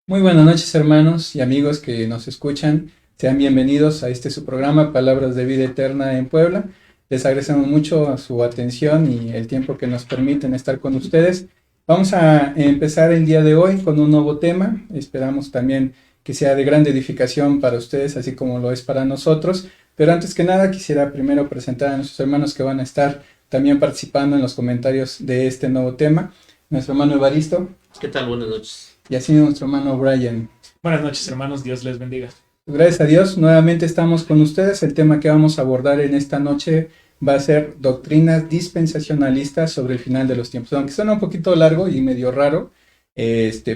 Muy buenas noches, hermanos y amigos que nos escuchan. Sean bienvenidos a este su programa Palabras de Vida Eterna en Puebla. Les agradecemos mucho su atención y el tiempo que nos permiten estar con ustedes. Vamos a empezar el día de hoy con un nuevo tema. Esperamos también que sea de gran edificación para ustedes, así como lo es para nosotros. Pero antes que nada, quisiera primero presentar a nuestros hermanos que van a estar también participando en los comentarios de este nuevo tema. Nuestro hermano Evaristo. ¿Qué tal? Buenas noches. Y así nuestro hermano Brian. Buenas noches, hermanos. Dios les bendiga. Gracias a Dios, nuevamente estamos con ustedes. El tema que vamos a abordar en esta noche va a ser doctrinas dispensacionalistas sobre el final de los tiempos. Aunque suena un poquito largo y medio raro,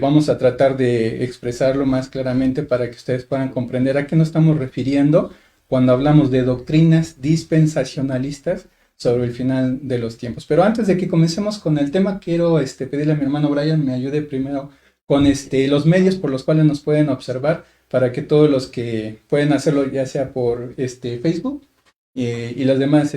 vamos a tratar de expresarlo más claramente para que ustedes puedan comprender a qué nos estamos refiriendo cuando hablamos de doctrinas dispensacionalistas sobre el final de los tiempos. Pero antes de que comencemos con el tema, quiero pedirle a mi hermano Brian me ayude primero con los medios por los cuales nos pueden observar para que todos los que pueden hacerlo ya sea por Facebook y las demás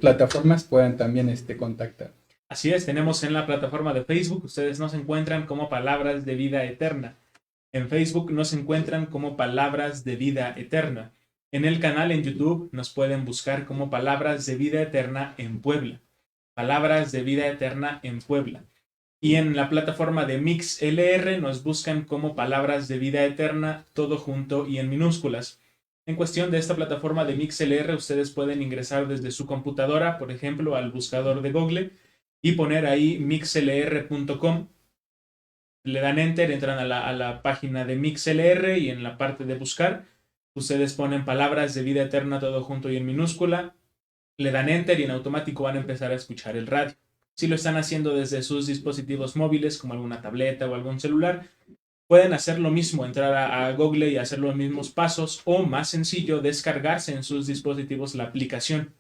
plataformas puedan también contactar. Así es, tenemos en la plataforma de Facebook, ustedes nos encuentran como Palabras de Vida Eterna. En Facebook nos encuentran como Palabras de Vida Eterna. En el canal en YouTube nos pueden buscar como Palabras de Vida Eterna en Puebla. Palabras de Vida Eterna en Puebla. Y en la plataforma de MixLR nos buscan como Palabras de Vida Eterna, todo junto y en minúsculas. En cuestión de esta plataforma de MixLR, ustedes pueden ingresar desde su computadora, por ejemplo, al buscador de Google y poner ahí mixlr.com. Le dan enter, entran a la página de MixLR y en la parte de buscar, ustedes ponen Palabras de Vida Eterna, todo junto y en minúscula, le dan enter y en automático van a empezar a escuchar el radio. Si lo están haciendo desde sus dispositivos móviles, como alguna tableta o algún celular, pueden hacer lo mismo, entrar a Google y hacer los mismos pasos, o más sencillo, descargarse en sus dispositivos la aplicación.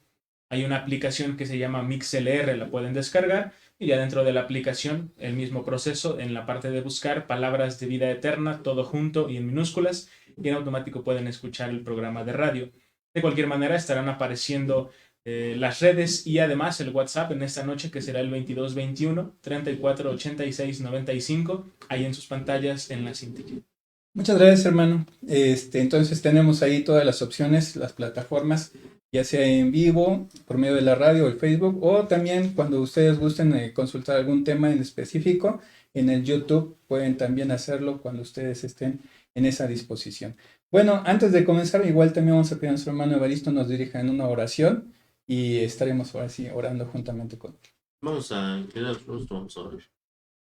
Hay una aplicación que se llama MixLR, la pueden descargar y ya dentro de la aplicación el mismo proceso, en la parte de buscar Palabras de Vida Eterna, todo junto y en minúsculas, y en automático pueden escuchar el programa de radio. De cualquier manera estarán apareciendo las redes y además el WhatsApp en esta noche, que será el 2221 34 86 95, ahí en sus pantallas en la cintilla. Muchas gracias, hermano. Entonces tenemos ahí todas las opciones, las plataformas, ya sea en vivo, por medio de la radio o el Facebook, o también cuando ustedes gusten consultar algún tema en específico, en el YouTube pueden también hacerlo cuando ustedes estén en esa disposición. Bueno, antes de comenzar, igual también vamos a pedir a nuestro hermano Evaristo nos dirija en una oración y estaremos ahora sí orando juntamente con él. Vamos a inclinar el rostro, vamos a orar.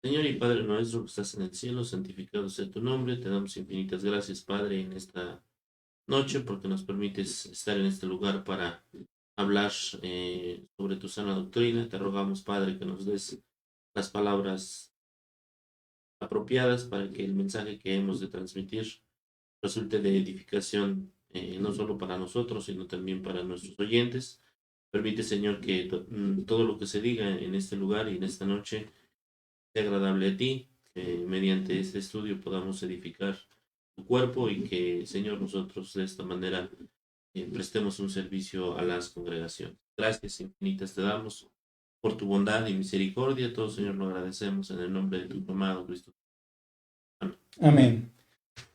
Señor y Padre nuestro que estás en el cielo, santificado sea tu nombre. Te damos infinitas gracias, Padre, en esta noche porque nos permites estar en este lugar para hablar sobre tu sana doctrina. Te rogamos, Padre, que nos des las palabras apropiadas para que el mensaje que hemos de transmitir resulte de edificación, no solo para nosotros, sino también para nuestros oyentes. Permite, Señor, que todo lo que se diga en este lugar y en esta noche sea agradable a ti, que mediante este estudio podamos edificar tu cuerpo y que, Señor, nosotros de esta manera prestemos un servicio a las congregaciones. Gracias infinitas te damos por tu bondad y misericordia. Todo, Señor, lo agradecemos en el nombre de tu amado Cristo. Amén. Amén.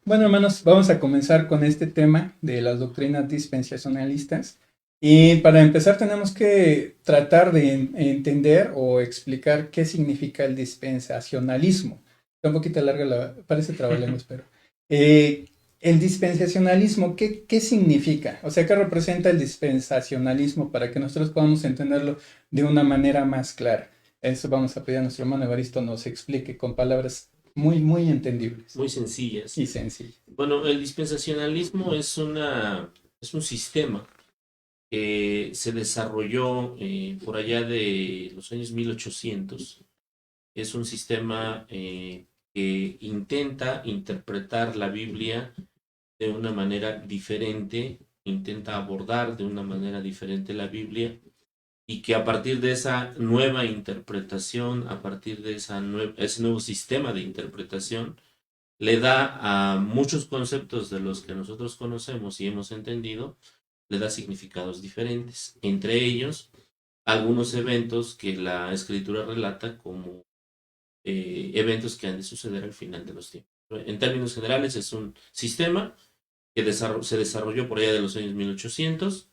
Bueno, hermanos, vamos a comenzar con este tema de las doctrinas dispensacionalistas. Y para empezar tenemos que tratar de entender o explicar qué significa el dispensacionalismo. Está un poquito larga, parece trabalenguas, pero el dispensacionalismo, ¿qué significa? O sea, ¿qué representa el dispensacionalismo para que nosotros podamos entenderlo de una manera más clara? Eso vamos a pedir a nuestro hermano Evaristo nos explique con palabras muy entendibles Muy sencillas. y sencillas. Bueno, el dispensacionalismo es un sistema que se desarrolló por allá de los años 1800. Es un sistema que intenta interpretar la Biblia de una manera diferente, intenta abordar de una manera diferente la Biblia, y que a partir de esa nueva interpretación, a partir de ese nuevo sistema de interpretación, le da a muchos conceptos de los que nosotros conocemos y hemos entendido, le da significados diferentes. Entre ellos, algunos eventos que la escritura relata como eventos que han de suceder al final de los tiempos. En términos generales, es un sistema que se desarrolló por allá de los años 1800,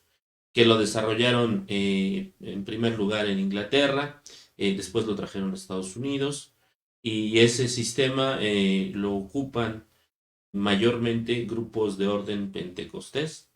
que lo desarrollaron en primer lugar en Inglaterra, después lo trajeron a Estados Unidos, y ese sistema lo ocupan mayormente grupos de orden pentecostés,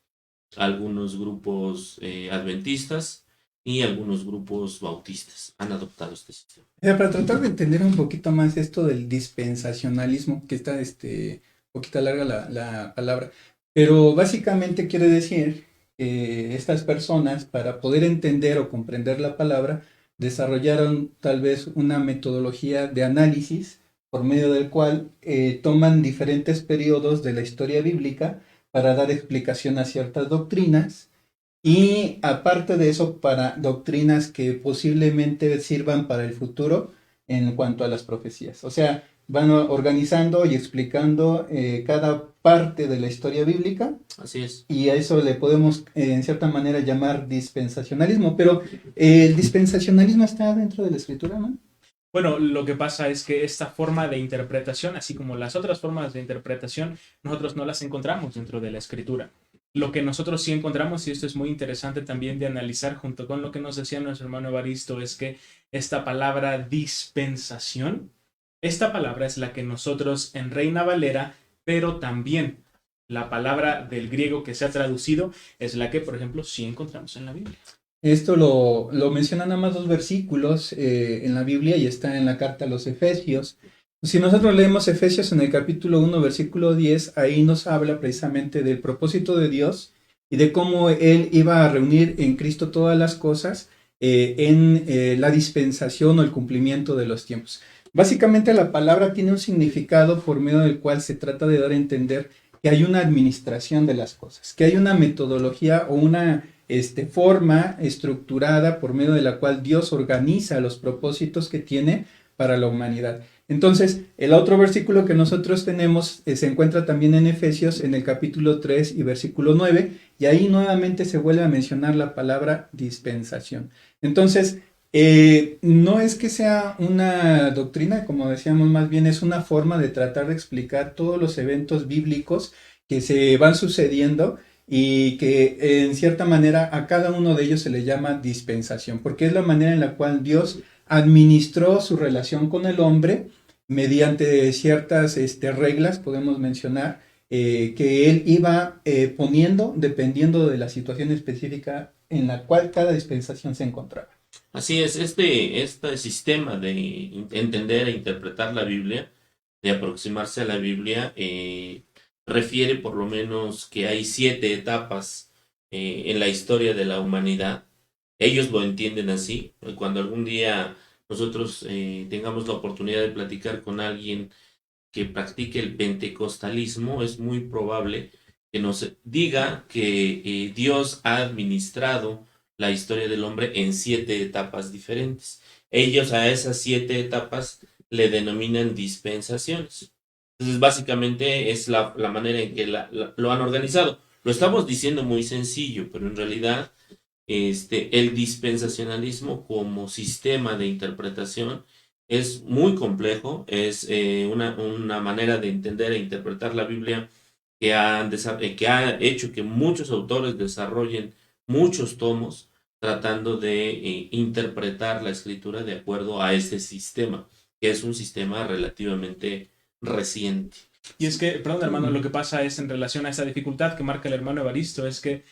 algunos grupos adventistas y algunos grupos bautistas han adoptado este sistema. Para tratar de entender un poquito más esto del dispensacionalismo, que está un poquito larga la palabra, pero básicamente quiere decir que estas personas, para poder entender o comprender la palabra, desarrollaron tal vez una metodología de análisis por medio del cual toman diferentes periodos de la historia bíblica para dar explicación a ciertas doctrinas y aparte de eso para doctrinas que posiblemente sirvan para el futuro en cuanto a las profecías. O sea, van organizando y explicando cada parte de la historia bíblica. Así es. Y a eso le podemos en cierta manera llamar dispensacionalismo. Pero el dispensacionalismo está dentro de la escritura, ¿no? Bueno, lo que pasa es que esta forma de interpretación, así como las otras formas de interpretación, nosotros no las encontramos dentro de la escritura. Lo que nosotros sí encontramos, y esto es muy interesante también de analizar junto con lo que nos decía nuestro hermano Evaristo, es que esta palabra dispensación, esta palabra es la que nosotros en Reina Valera, pero también la palabra del griego que se ha traducido es la que, por ejemplo, sí encontramos en la Biblia. Esto lo mencionan nada más 2 versículos en la Biblia y está en la carta a los Efesios. Si nosotros leemos Efesios en el capítulo 1, versículo 10, ahí nos habla precisamente del propósito de Dios y de cómo Él iba a reunir en Cristo todas las cosas en la dispensación o el cumplimiento de los tiempos. Básicamente la palabra tiene un significado por medio del cual se trata de dar a entender que hay una administración de las cosas, que hay una metodología o una forma estructurada por medio de la cual Dios organiza los propósitos que tiene para la humanidad. Entonces, el otro versículo que nosotros tenemos se encuentra también en Efesios, en el capítulo 3 y versículo 9, y ahí nuevamente se vuelve a mencionar la palabra dispensación. Entonces, no es que sea una doctrina, como decíamos, más bien es una forma de tratar de explicar todos los eventos bíblicos que se van sucediendo y que en cierta manera a cada uno de ellos se le llama dispensación, porque es la manera en la cual Dios administró su relación con el hombre mediante ciertas reglas, podemos mencionar, que él iba poniendo dependiendo de la situación específica en la cual cada dispensación se encontraba. Así es, este sistema de entender e interpretar la Biblia, de aproximarse a la Biblia, refiere por lo menos que hay 7 etapas en la historia de la humanidad. Ellos lo entienden así. Cuando algún día nosotros tengamos la oportunidad de platicar con alguien que practique el pentecostalismo, es muy probable que nos diga que Dios ha administrado la historia del hombre en 7 etapas diferentes. Ellos a esas 7 etapas le denominan dispensaciones. Entonces, básicamente es la manera en que lo han organizado. Lo estamos diciendo muy sencillo, pero en realidad el dispensacionalismo como sistema de interpretación es muy complejo, es una manera de entender e interpretar la Biblia que ha hecho que muchos autores desarrollen muchos tomos tratando de interpretar la escritura de acuerdo a este sistema, que es un sistema relativamente reciente. Y es que, perdón hermano, lo que pasa es en relación a esa dificultad que marca el hermano Evaristo, es que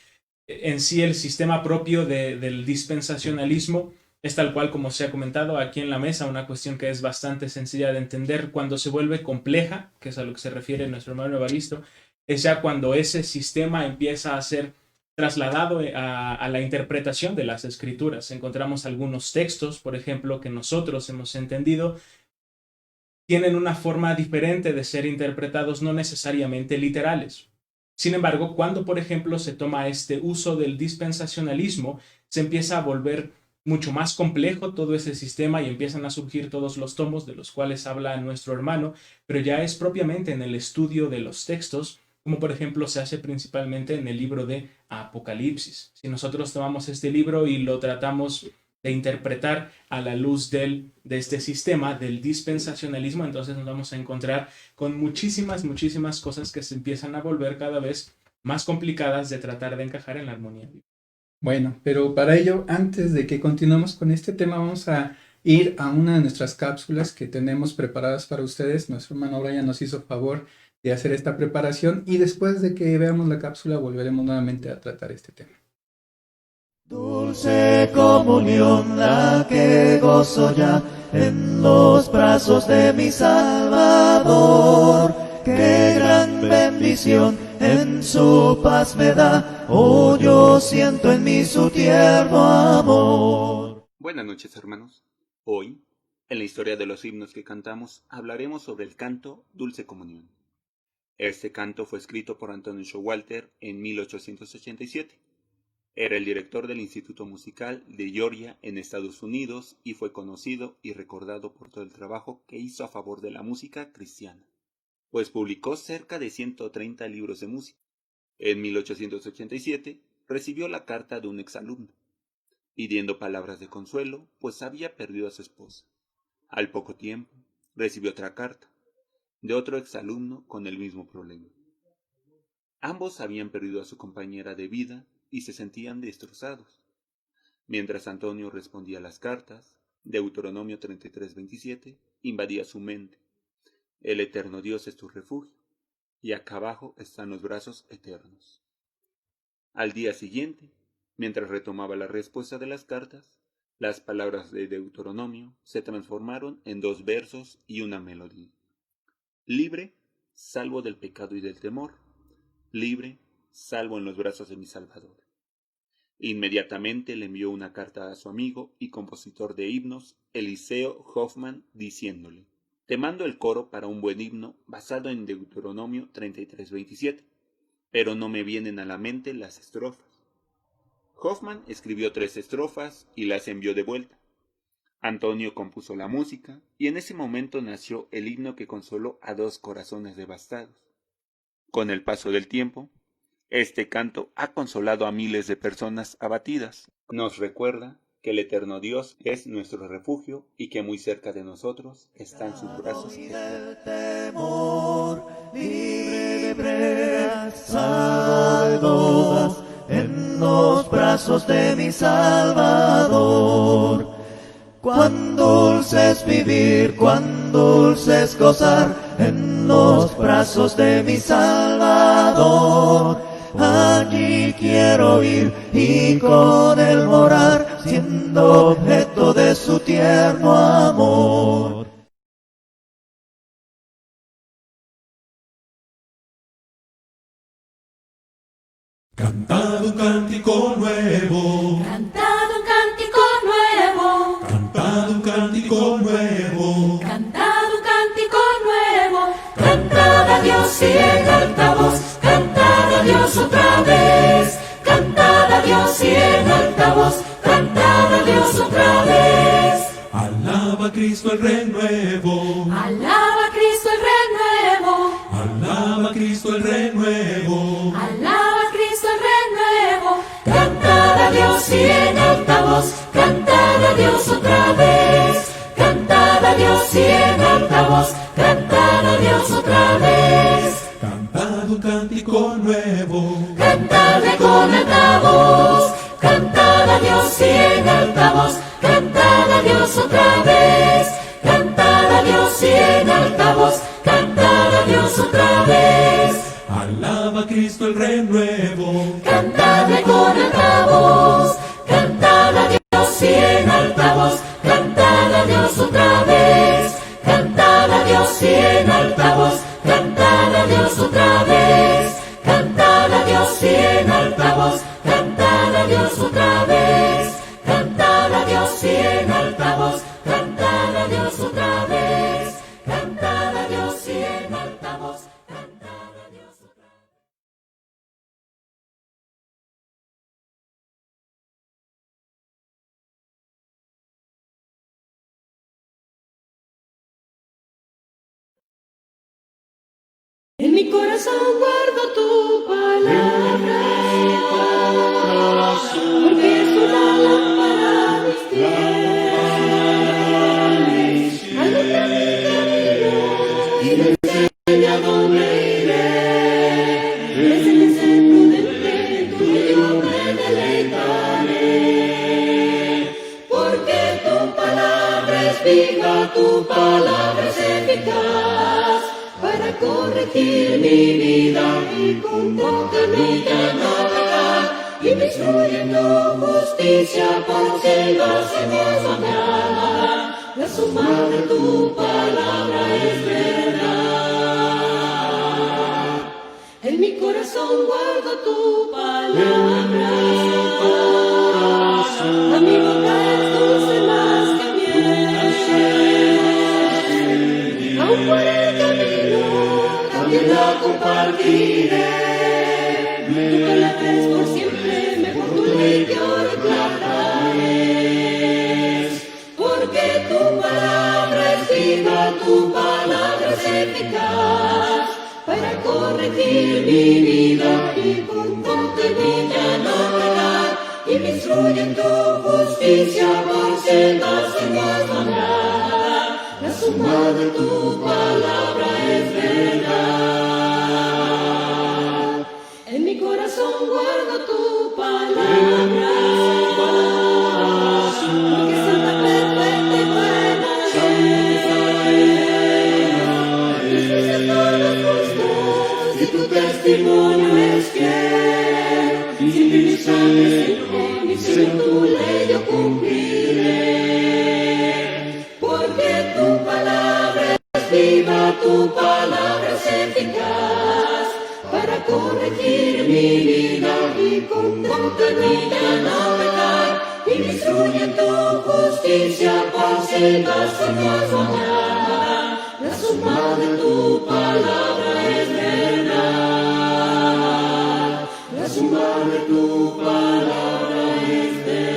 en sí el sistema propio del dispensacionalismo es tal cual como se ha comentado aquí en la mesa, una cuestión que es bastante sencilla de entender. Cuando se vuelve compleja, que es a lo que se refiere nuestro hermano Evaristo, es ya cuando ese sistema empieza a ser trasladado a la interpretación de las escrituras. Encontramos algunos textos, por ejemplo, que nosotros hemos entendido, tienen una forma diferente de ser interpretados, no necesariamente literales. Sin embargo, cuando, por ejemplo, se toma este uso del dispensacionalismo, se empieza a volver mucho más complejo todo ese sistema y empiezan a surgir todos los tomos de los cuales habla nuestro hermano, pero ya es propiamente en el estudio de los textos, como por ejemplo se hace principalmente en el libro de Apocalipsis. Si nosotros tomamos este libro y lo tratamos interpretar a la luz de este sistema, del dispensacionalismo, entonces nos vamos a encontrar con muchísimas cosas que se empiezan a volver cada vez más complicadas de tratar de encajar en la armonía. Bueno, pero para ello, antes de que continuemos con este tema, vamos a ir a una de nuestras cápsulas que tenemos preparadas para ustedes. Nuestro hermano Brian nos hizo favor de hacer esta preparación y después de que veamos la cápsula volveremos nuevamente a tratar este tema. Dulce comunión la que gozo ya en los brazos de mi Salvador. Qué gran bendición en su paz me da. Oh, yo siento en mí su tierno amor. Buenas noches, hermanos. Hoy, en la historia de los himnos que cantamos, hablaremos sobre el canto Dulce Comunión. Este canto fue escrito por Antonio Showalter en 1887. Era el director del Instituto Musical de Georgia en Estados Unidos y fue conocido y recordado por todo el trabajo que hizo a favor de la música cristiana, pues publicó cerca de 130 libros de música. En 1887 recibió la carta de un exalumno, pidiendo palabras de consuelo, pues había perdido a su esposa. Al poco tiempo, recibió otra carta, de otro exalumno con el mismo problema. Ambos habían perdido a su compañera de vida y se sentían destrozados. Mientras Antonio respondía a las cartas, Deuteronomio 33:27 invadía su mente. El eterno Dios es tu refugio, y acá abajo están los brazos eternos. Al día siguiente, mientras retomaba la respuesta de las cartas, las palabras de Deuteronomio se transformaron en 2 versos y una melodía. Libre, salvo del pecado y del temor. Libre, salvo en los brazos de mi Salvador. Inmediatamente le envió una carta a su amigo y compositor de himnos, Eliseo Hoffman, diciéndole: te mando el coro para un buen himno basado en Deuteronomio 33:27, pero no me vienen a la mente las estrofas. Hoffman escribió 3 estrofas y las envió de vuelta. Antonio compuso la música y en ese momento nació el himno que consoló a 2 corazones devastados. Con el paso del tiempo, este canto ha consolado a miles de personas abatidas. Nos recuerda que el eterno Dios es nuestro refugio y que muy cerca de nosotros están sus brazos eternos. Temor, libre, salvo de dudas, en los brazos de mi Salvador. Cuán dulce es vivir, cuán dulce es gozar en los brazos de mi Salvador. Allí quiero ir y con él morar, siendo objeto de su tierno amor. Cantad un cántico nuevo, Cantad un cántico nuevo, cantad un cántico nuevo, cantad un cántico nuevo, cantad a Dios y en alta voz, cantad a Dios otra vez, cantad a Dios y en alta voz, cantad a Dios otra vez. alaba a Cristo el Rey nuevo, Alaba a Cristo el Rey nuevo, alaba a Cristo el Rey nuevo, alaba a Cristo el Rey nuevo, cantad a Dios y en alta voz, cantad a Dios otra vez, cantad a Dios y en alta voz, cantad a Dios otra vez. cantad un cántico nuevo, Cantadle con alta voz, cantad a Dios y en alta voz, cantad a Dios otra vez, cantad a Dios y en alta voz, cantad a Dios otra vez. alaba a Cristo el Rey nuevo, Cantadle con alta voz, cantad a Dios y en alta voz, cantad a Dios otra vez, cantad a Dios y en alta voz, cantad a Dios otra vez, cantad a Dios y en alta voz, cantad a Dios otra vez, cantad a Dios y en alta voz, cantad a Dios otra vez, cantad a Dios y en alta voz, cantad a Dios otra vez. En mi corazón guardo tu palabra, porque es una lámpara a mis pies Preséntese prudente, tú y yo me deleitaré. Porque tu palabra es viva, tu palabra es eficaz, para corregir mi vida y contentarme a no pecar, y me instruye en tu justicia, por sendas que nos amará. La suma de tu palabra es verdad. En mi corazón guardo tu palabra. A mi boca es dulce más que miel. Aún por el camino también la compartiré. Tu palabra es por siempre, mejor tu ley que oro y plata es. Porque tu palabra es viva, tu palabra es eficaz, para corregir mi vida y contentarme a no pecar, y me instruye en tu justicia, por sendas que nos mandará. La suma de tu palabra es verdad. En mi corazón guardo tu palabra, porque santa, perfecta y buena es. Tus juicios todos justos y tu testimonio es fiel. Siempre mi sangre, Señor, mi Señor, tu ley yo cumpliré. Porque tu palabra es viva, tu palabra es eficaz, para corregir mi vida y contentarme a no pecar, y me instruye en tu justicia, por sendas que nos amará. La suma de tu palabra es verdad. La suma de tu palabra es verdad.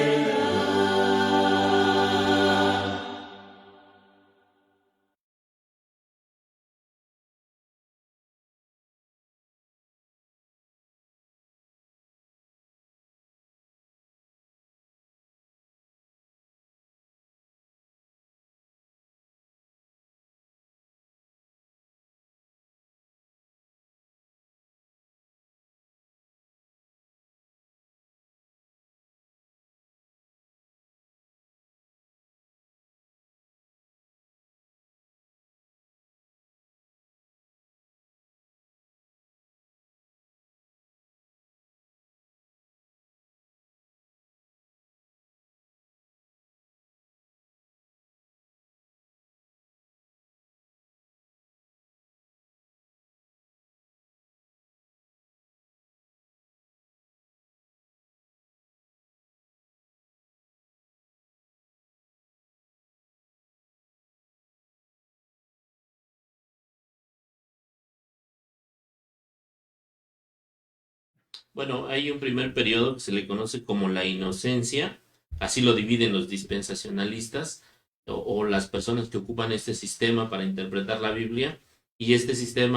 Bueno, hay un primer periodo que se le conoce como la inocencia, así lo dividen los dispensacionalistas o las personas que ocupan este sistema para interpretar la Biblia, y este este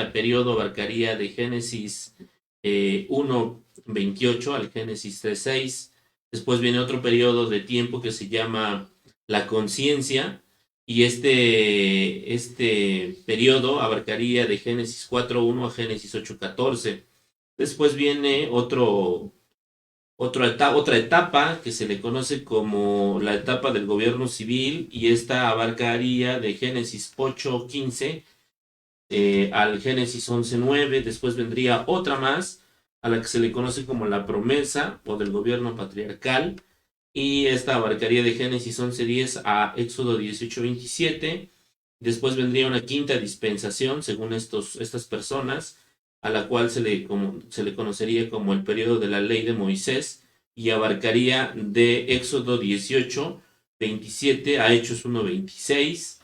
periodo abarcaría de Génesis 1:28 al Génesis 3:6. Después viene otro periodo de tiempo que se llama la conciencia, y este periodo abarcaría de Génesis 4:1 a Génesis 8:14. Después viene otra etapa que se le conoce como la etapa del gobierno civil, y esta abarcaría de Génesis 8:15 al Génesis 11:9. Después vendría otra más a la que se le conoce como la promesa o del gobierno patriarcal, y esta abarcaría de Génesis 11:10 a Éxodo 18:27. Después vendría una quinta dispensación, según estas personas, a la cual se le conocería como el periodo de la ley de Moisés, y abarcaría de Éxodo 18:27 a Hechos 1:26.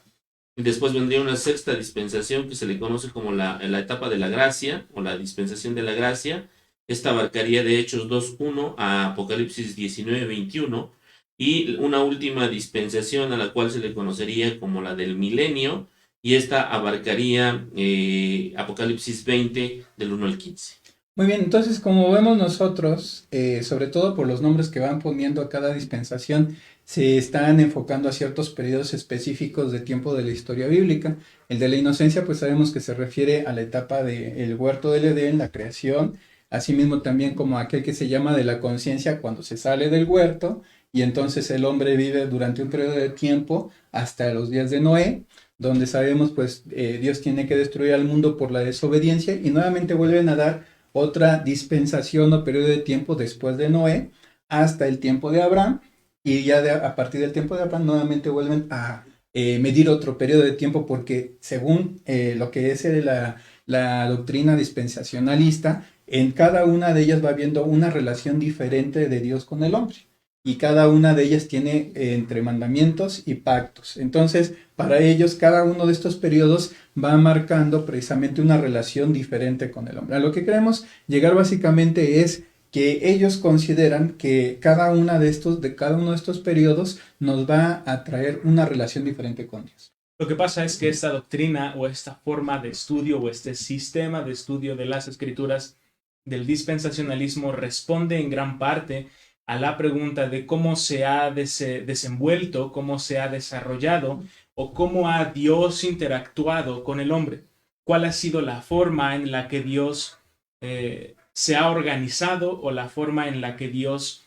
Después vendría una sexta dispensación que se le conoce como la etapa de la gracia o la dispensación de la gracia. Esta abarcaría de Hechos 2:1 a Apocalipsis 19:21. Y una última dispensación a la cual se le conocería como la del milenio, y esta abarcaría Apocalipsis 20 del 1 al 15. Muy bien, entonces como vemos nosotros, sobre todo por los nombres que van poniendo a cada dispensación, se están enfocando a ciertos periodos específicos de tiempo de la historia bíblica. El de la inocencia, pues sabemos que se refiere a la etapa del huerto del Edén, la creación, asimismo también como aquel que se llama de la conciencia cuando se sale del huerto y entonces el hombre vive durante un periodo de tiempo hasta los días de Noé, donde sabemos pues Dios tiene que destruir al mundo por la desobediencia y nuevamente vuelven a dar otra dispensación o periodo de tiempo después de Noé hasta el tiempo de Abraham y ya a partir del tiempo de Abraham nuevamente vuelven a medir otro periodo de tiempo porque según lo que es la doctrina dispensacionalista, en cada una de ellas va habiendo una relación diferente de Dios con el hombre y cada una de ellas tiene entre mandamientos y pactos. Entonces, para ellos, cada uno de estos periodos va marcando precisamente una relación diferente con el hombre. A lo que queremos llegar básicamente es que ellos consideran que cada uno de estos periodos nos va a traer una relación diferente con Dios. Lo que pasa es que esta doctrina o esta forma de estudio o este sistema de estudio de las escrituras del dispensacionalismo responde en gran parte a la pregunta de cómo se ha desenvuelto, cómo se ha desarrollado o cómo ha Dios interactuado con el hombre. ¿Cuál ha sido la forma en la que Dios se ha organizado o la forma en la que Dios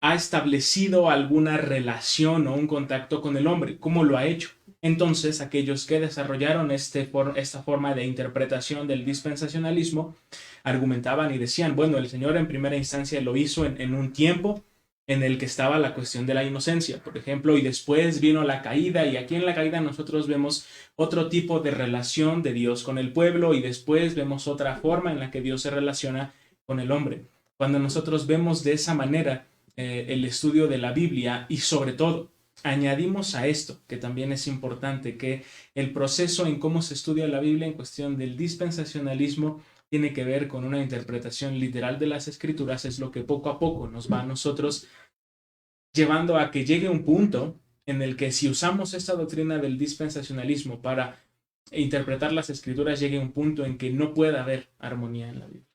ha establecido alguna relación o un contacto con el hombre? ¿Cómo lo ha hecho? Entonces, aquellos que desarrollaron esta forma de interpretación del dispensacionalismo argumentaban y decían, bueno, el Señor en primera instancia lo hizo en un tiempo en el que estaba la cuestión de la inocencia, por ejemplo, y después vino la caída, y aquí en la caída nosotros vemos otro tipo de relación de Dios con el pueblo, y después vemos otra forma en la que Dios se relaciona con el hombre. Cuando nosotros vemos de esa manera el estudio de la Biblia, y sobre todo, añadimos a esto, que también es importante, que el proceso en cómo se estudia la Biblia en cuestión del dispensacionalismo tiene que ver con una interpretación literal de las escrituras, es lo que poco a poco nos va a nosotros llevando a que llegue un punto en el que si usamos esta doctrina del dispensacionalismo para interpretar las escrituras, llegue un punto en que no pueda haber armonía en la Biblia.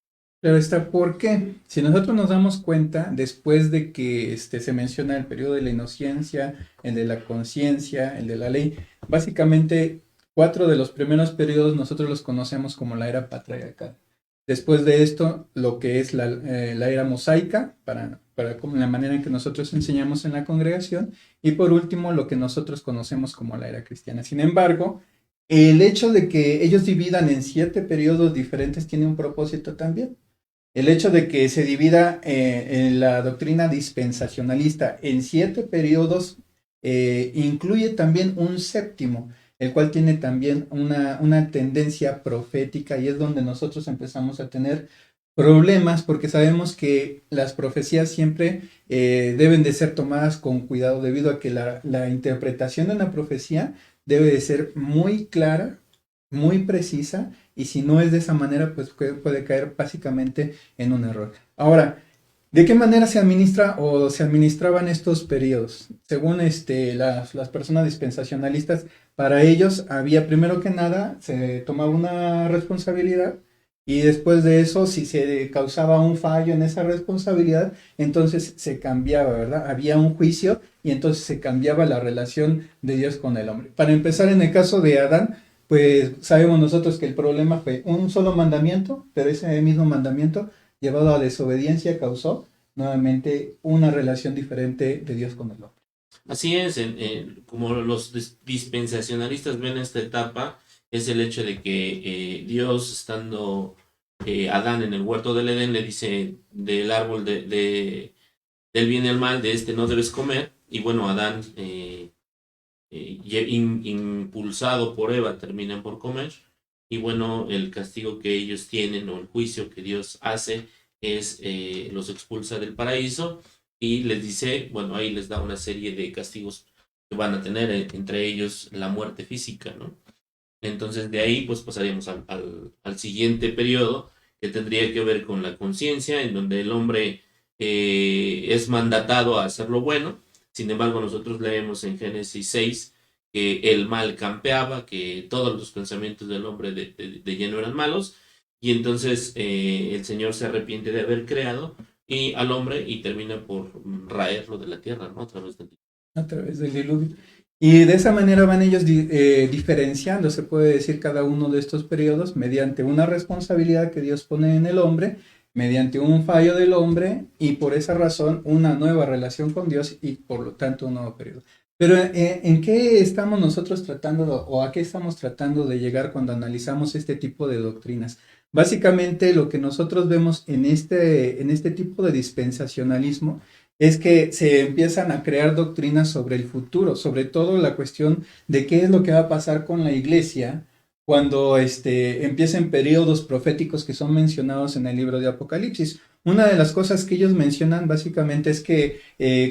Claro está, ¿por qué? Si nosotros nos damos cuenta, después de que se menciona el periodo de la inocencia, el de la conciencia, el de la ley, básicamente 4 de los primeros periodos nosotros los conocemos como la era patriarcal. Después de esto, lo que es la era mosaica, para como la manera en que nosotros enseñamos en la congregación, y por último, lo que nosotros conocemos como la era cristiana. Sin embargo, el hecho de que ellos dividan en 7 periodos diferentes tiene un propósito también. El hecho de que se divida en la doctrina dispensacionalista en 7 periodos incluye también un séptimo, el cual tiene también una tendencia profética y es donde nosotros empezamos a tener problemas porque sabemos que las profecías siempre deben de ser tomadas con cuidado debido a que la interpretación de una profecía debe de ser muy clara, muy precisa y si no es de esa manera pues puede caer básicamente en un error. Ahora, ¿de qué manera se administra o se administraban estos periodos? Según las personas dispensacionalistas, para ellos había primero que nada, se tomaba una responsabilidad y después de eso, si se causaba un fallo en esa responsabilidad, entonces se cambiaba, ¿verdad? Había un juicio y entonces se cambiaba la relación de Dios con el hombre. Para empezar, en el caso de Adán, pues sabemos nosotros que el problema fue un solo mandamiento, pero ese mismo mandamiento llevado a desobediencia causó nuevamente una relación diferente de Dios con el hombre. Así es, como los dispensacionalistas ven esta etapa, es el hecho de que Dios, estando Adán en el huerto del Edén, le dice del árbol del bien y el mal, de este no debes comer, y bueno, Adán, impulsado por Eva, terminan por comer, y bueno, el castigo que ellos tienen o el juicio que Dios hace es los expulsa del paraíso y les dice, bueno, ahí les da una serie de castigos que van a tener, entre ellos la muerte física, ¿no? Entonces de ahí pues pasaríamos al siguiente periodo que tendría que ver con la conciencia, en donde el hombre es mandatado a hacer lo bueno. Sin embargo, nosotros leemos en Génesis 6 que el mal campeaba, que todos los pensamientos del hombre de lleno eran malos, y entonces el Señor se arrepiente de haber creado y al hombre y termina por raerlo de la tierra, ¿no? A través del diluvio. Y de esa manera van ellos diferenciando, se puede decir, cada uno de estos periodos mediante una responsabilidad que Dios pone en el hombre, mediante un fallo del hombre y por esa razón una nueva relación con Dios y por lo tanto un nuevo periodo. Pero ¿en qué estamos nosotros tratando o a qué estamos tratando de llegar cuando analizamos este tipo de doctrinas? Básicamente lo que nosotros vemos en este tipo de dispensacionalismo es que se empiezan a crear doctrinas sobre el futuro, sobre todo la cuestión de qué es lo que va a pasar con la iglesia cuando empiecen periodos proféticos que son mencionados en el libro de Apocalipsis. Una de las cosas que ellos mencionan básicamente es que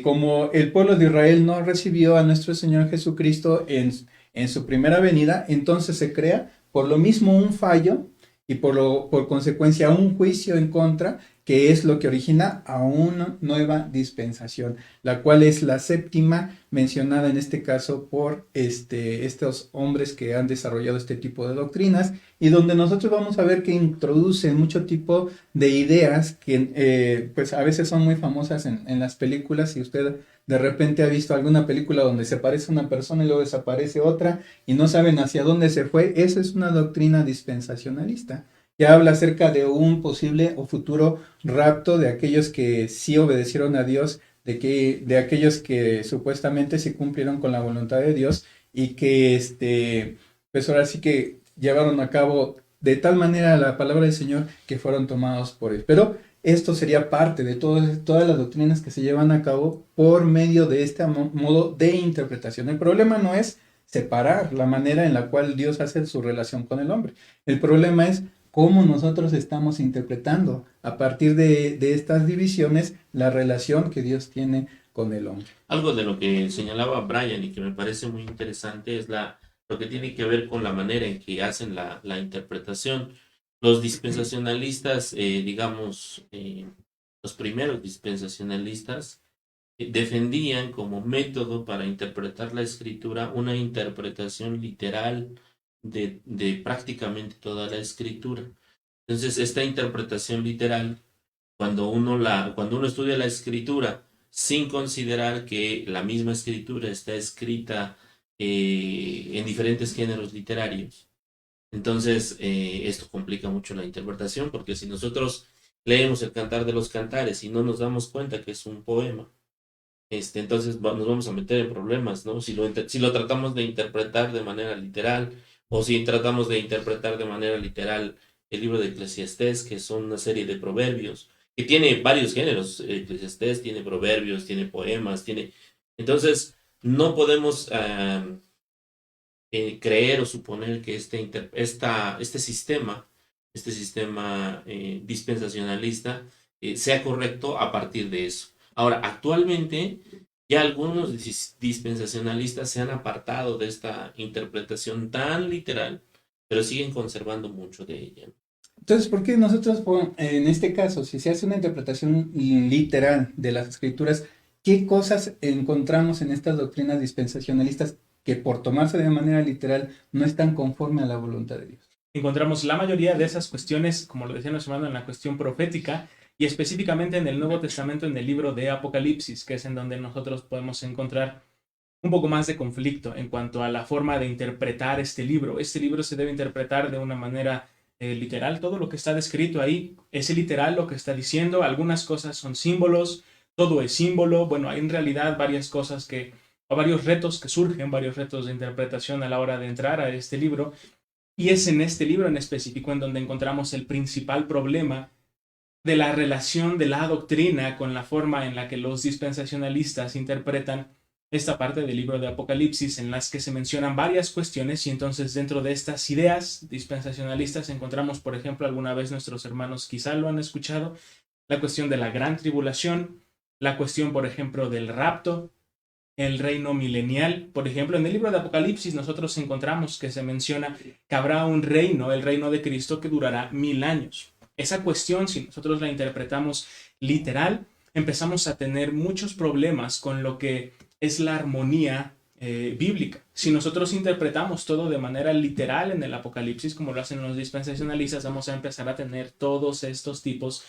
como el pueblo de Israel no recibió a nuestro Señor Jesucristo en su primera venida, entonces se crea por lo mismo un fallo y por consecuencia un juicio en contra, que es lo que origina a una nueva dispensación, la cual es la séptima mencionada en este caso por estos hombres que han desarrollado este tipo de doctrinas y donde nosotros vamos a ver que introducen mucho tipo de ideas que pues a veces son muy famosas en las películas. Si usted de repente ha visto alguna película donde se aparece una persona y luego desaparece otra y no saben hacia dónde se fue, esa es una doctrina dispensacionalista que habla acerca de un posible o futuro rapto de aquellos que sí obedecieron a Dios, de aquellos que supuestamente sí cumplieron con la voluntad de Dios y que pues ahora sí que llevaron a cabo de tal manera la palabra del Señor que fueron tomados por él. Pero esto sería parte de todas las doctrinas que se llevan a cabo por medio de este modo de interpretación. El problema no es separar la manera en la cual Dios hace su relación con el hombre. El problema es cómo nosotros estamos interpretando a partir de estas divisiones la relación que Dios tiene con el hombre. Algo de lo que señalaba Brian y que me parece muy interesante es lo que tiene que ver con la manera en que hacen la interpretación. Los dispensacionalistas, los primeros dispensacionalistas, defendían como método para interpretar la escritura una interpretación literal de prácticamente toda la escritura. Entonces, esta interpretación literal, cuando uno estudia la escritura sin considerar que la misma escritura está escrita en diferentes géneros literarios, entonces esto complica mucho la interpretación, porque si nosotros leemos el Cantar de los Cantares y no nos damos cuenta que es un poema, entonces nos vamos a meter en problemas, ¿no? Si lo tratamos de interpretar de manera literal, o si tratamos de interpretar de manera literal el libro de Eclesiastés, que son una serie de proverbios, que tiene varios géneros. Eclesiastés tiene proverbios, tiene poemas, Entonces, no podemos creer o suponer que este sistema dispensacionalista sea correcto a partir de eso. Ahora, actualmente ya algunos dispensacionalistas se han apartado de esta interpretación tan literal, pero siguen conservando mucho de ella. Entonces, ¿por qué nosotros, en este caso, si se hace una interpretación literal de las escrituras, qué cosas encontramos en estas doctrinas dispensacionalistas que por tomarse de manera literal no están conforme a la voluntad de Dios? Encontramos la mayoría de esas cuestiones, como lo decía nuestro hermano, en la cuestión profética, y específicamente en el Nuevo Testamento, en el libro de Apocalipsis, que es en donde nosotros podemos encontrar un poco más de conflicto en cuanto a la forma de interpretar este libro. Este libro se debe interpretar de una manera literal. Todo lo que está descrito ahí es literal lo que está diciendo. Algunas cosas son símbolos, todo es símbolo. Bueno, hay en realidad varios retos que surgen, varios retos de interpretación a la hora de entrar a este libro. Y es en este libro en específico en donde encontramos el principal problema de la relación de la doctrina con la forma en la que los dispensacionalistas interpretan esta parte del libro de Apocalipsis, en las que se mencionan varias cuestiones, y entonces dentro de estas ideas dispensacionalistas encontramos, por ejemplo, alguna vez nuestros hermanos quizá lo han escuchado, la cuestión de la gran tribulación, la cuestión, por ejemplo, del rapto, el reino milenial. Por ejemplo, en el libro de Apocalipsis nosotros encontramos que se menciona que habrá un reino, el reino de Cristo, que durará 1000 años. Esa cuestión, si nosotros la interpretamos literal, empezamos a tener muchos problemas con lo que es la armonía bíblica. Si nosotros interpretamos todo de manera literal en el Apocalipsis, como lo hacen los dispensacionalistas, vamos a empezar a tener todos estos tipos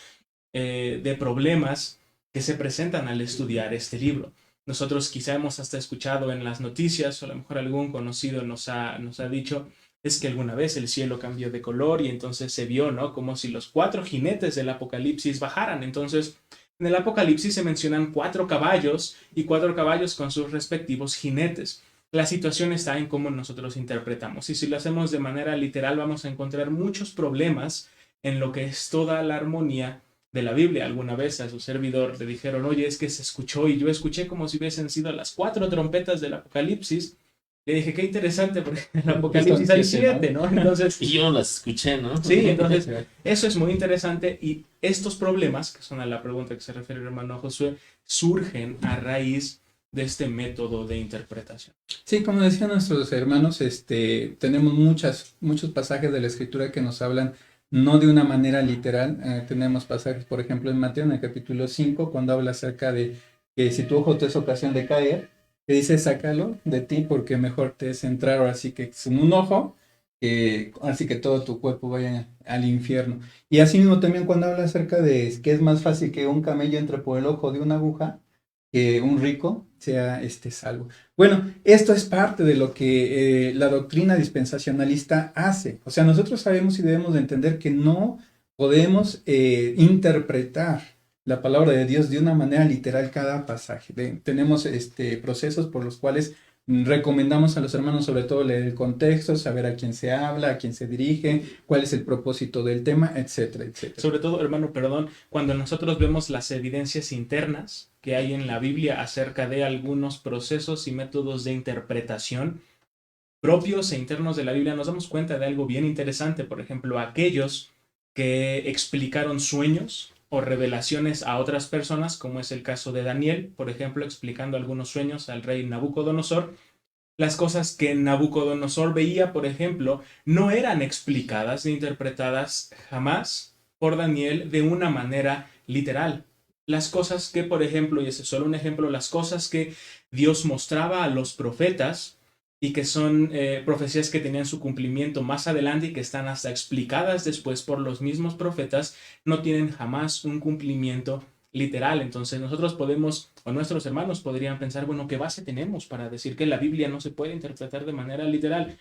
de problemas que se presentan al estudiar este libro. Nosotros quizá hemos hasta escuchado en las noticias, o a lo mejor algún conocido nos ha dicho, es que alguna vez el cielo cambió de color y entonces se vio, ¿no? Como si los 4 jinetes del Apocalipsis bajaran. Entonces, en el Apocalipsis se mencionan 4 caballos y 4 caballos con sus respectivos jinetes. La situación está en cómo nosotros interpretamos. Y si lo hacemos de manera literal, vamos a encontrar muchos problemas en lo que es toda la armonía de la Biblia. Alguna vez a su servidor le dijeron, oye, es que se escuchó y yo escuché como si hubiesen sido las 4 trompetas del Apocalipsis. Le dije, qué interesante, porque en el Apocalipsis hay 7, ¿no? Entonces, Y yo no las escuché, ¿no? sí, entonces eso es muy interesante y estos problemas, que son a la pregunta que se refiere el hermano Josué, surgen a raíz de este método de interpretación. Sí, como decían nuestros hermanos, tenemos muchos pasajes de la Escritura que nos hablan no de una manera literal. Tenemos pasajes, por ejemplo, en Mateo, en el capítulo 5, cuando habla acerca de que si tu ojo te es ocasión de caer, te dice, sácalo de ti porque mejor te es entrar ahora sí que sin un ojo, así que todo tu cuerpo vaya al infierno. Y así mismo también cuando habla acerca de que es más fácil que un camello entre por el ojo de una aguja, que un rico sea salvo. Bueno, esto es parte de lo que la doctrina dispensacionalista hace. O sea, nosotros sabemos y debemos de entender que no podemos interpretar la palabra de Dios de una manera literal cada pasaje. Tenemos procesos por los cuales recomendamos a los hermanos sobre todo leer el contexto, saber a quién se habla, a quién se dirige, cuál es el propósito del tema, etcétera, etcétera. Sobre todo, hermano, perdón, cuando nosotros vemos las evidencias internas que hay en la Biblia acerca de algunos procesos y métodos de interpretación propios e internos de la Biblia, nos damos cuenta de algo bien interesante. Por ejemplo, aquellos que explicaron sueños o revelaciones a otras personas, como es el caso de Daniel, por ejemplo, explicando algunos sueños al rey Nabucodonosor. Las cosas que Nabucodonosor veía, por ejemplo, no eran explicadas ni interpretadas jamás por Daniel de una manera literal. Las cosas que, por ejemplo, y ese es solo un ejemplo, las cosas que Dios mostraba a los profetas y que son profecías que tenían su cumplimiento más adelante y que están hasta explicadas después por los mismos profetas, no tienen jamás un cumplimiento literal. Entonces nosotros podemos, o nuestros hermanos podrían pensar, bueno, ¿qué base tenemos para decir que la Biblia no se puede interpretar de manera literal?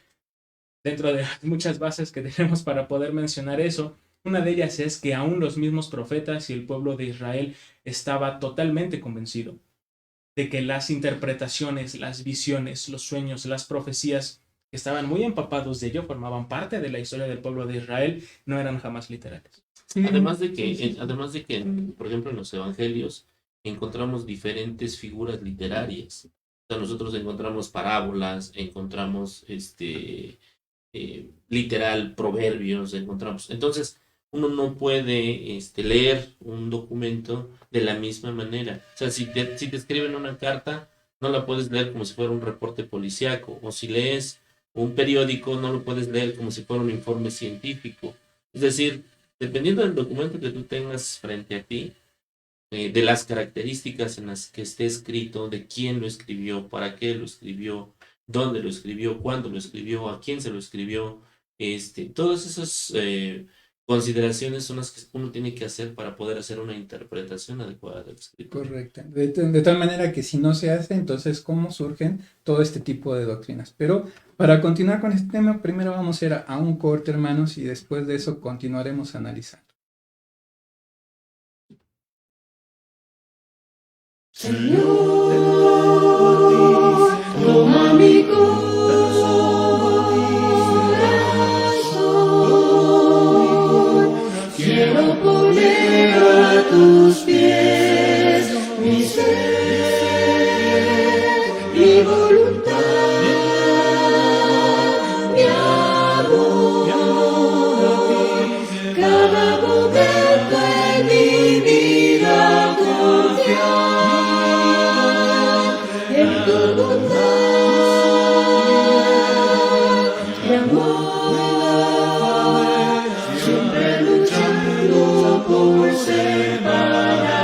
Dentro de muchas bases que tenemos para poder mencionar eso, una de ellas es que aún los mismos profetas y el pueblo de Israel estaba totalmente convencido de que las interpretaciones, las visiones, los sueños, las profecías que estaban muy empapados de ello, formaban parte de la historia del pueblo de Israel, no eran jamás literales. Sí, Además de que, por ejemplo, en los evangelios encontramos diferentes figuras literarias. O sea, nosotros encontramos parábolas, encontramos literal proverbios, encontramos. Entonces, uno no puede leer un documento de la misma manera. O sea, si te escriben una carta, no la puedes leer como si fuera un reporte policíaco. O si lees un periódico, no lo puedes leer como si fuera un informe científico. Es decir, dependiendo del documento que tú tengas frente a ti, de las características en las que esté escrito, de quién lo escribió, para qué lo escribió, dónde lo escribió, cuándo lo escribió, a quién se lo escribió, todas esas consideraciones son las que uno tiene que hacer para poder hacer una interpretación adecuada del escrito. Correcto. De tal manera que si no se hace, entonces, ¿cómo surgen todo este tipo de doctrinas? Pero para continuar con este tema, primero vamos a ir a un corte, hermanos, y después de eso continuaremos analizando. Señor, toma mi corazón, quiero poner a tus pies mi ser, mi voluntad, mi amor, cada momento en mi vida confiar. En tu bondad y amor, siempre luchando por ser para